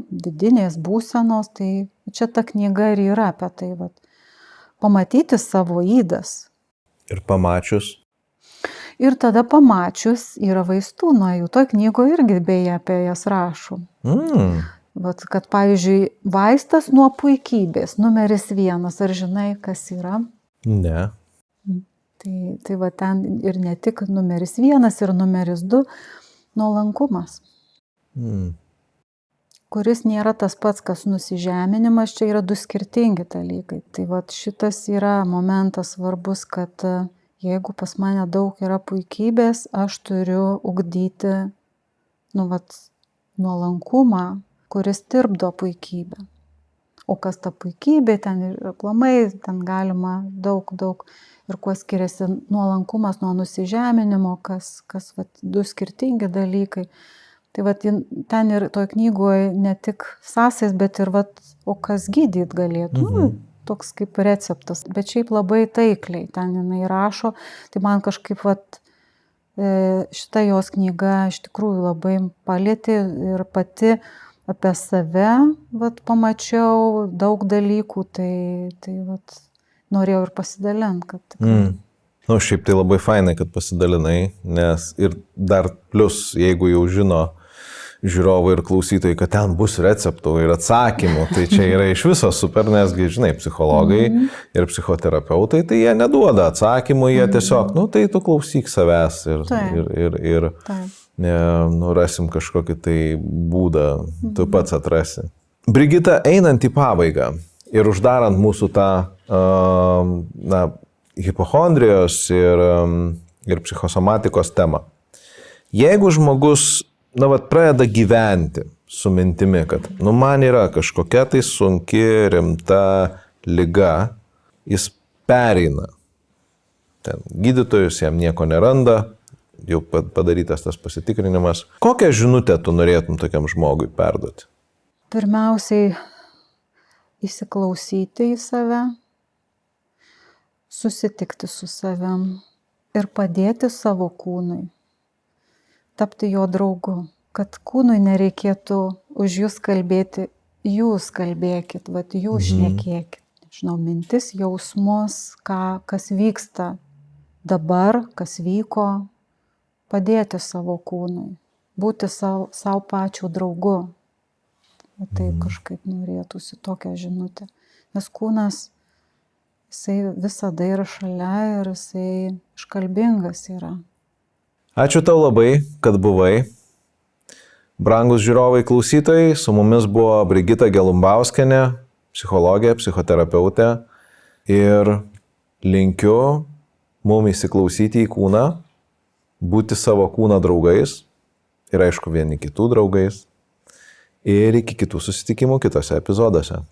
vidinės būsenos, tai čia ta knyga ir yra apie tai, pamatyti savo ydas. Ir pamačius? Ir tada pamačius yra vaistų nuo jų. Toj knygoje irgi beje apie jas rašom. Kad pavyzdžiui, vaistas nuo puikybės, numeris 1, ar žinai, kas yra? Ne. Tai ten ir ne tik numeris 1, ir numeris 2, nuolankumas. kuris nėra tas pats, kas nusižeminimas, čia yra du skirtingi dalykai. Tai vat šitas yra momentas svarbus, kad jeigu pas mane daug yra puikybės, aš turiu ugdyti, nuolankumą, kuris tirpdo puikybę. O kas ta puikybė, ten ir aplamai, ten galima daug. Ir kuo skiriasi nuolankumas nuo nusižeminimo, kas du skirtingi dalykai. Tai ten ir toj knygoje ne tik sąsais, bet ir o kas gydyt galėtų. Toks kaip receptas. Bet šiaip labai taikliai ten jinai rašo. Tai man kažkaip šita jos knyga iš tikrųjų labai palietė ir pati apie save pamačiau daug dalykų, tai norėjau ir pasidalinti, kad šiaip tai labai fainai, kad pasidalinai, nes ir dar plus, jeigu jau žino žiūrovai ir klausytojai, kad ten bus receptų ir atsakymų, tai čia yra iš viso super, nesgi, žinai, psichologai ir psichoterapeutai, tai jie neduoda atsakymų, jie tiesiog, tai tu klausyk savęs ir rasim kažkokį tai būdą, tu pats atrasi. Brigita, einant į pabaigą ir uždarant mūsų tą hipochondrijos ir psichosomatikos temą, jeigu žmogus pradeda gyventi su mintimi, kad man yra kažkokia tai sunki, rimta liga, jis pereina. Ten gydytojus jam nieko neranda, jau padarytas tas pasitikrinimas. Kokią žinutę tu norėtum tokiam žmogui perduoti? Pirmiausiai įsiklausyti į save, susitikti su savim ir padėti savo kūnui. Tapti jo draugu, kad kūnui nereikėtų už jūs kalbėti, jūs kalbėkit, jūs šnekėkit. Nežinau, mintis, jausmus, kas vyksta dabar, kas vyko, padėti savo kūnui, būti savo pačių draugu. Tai kažkaip norėtųsi tokią žinutę. Nes kūnas, jisai visada yra šalia ir jisai iškalbingas yra. Ačiū tau labai, kad buvai. Brangus žiūrovai klausytojai, su mumis buvo Brigita Gelumbauskienė, psichologė, psichoterapeutė. Ir linkiu mum įsiklausyti į kūną, būti savo kūno draugais ir aišku vieni kitų draugais. Ir iki kitų susitikimų kitose epizoduose.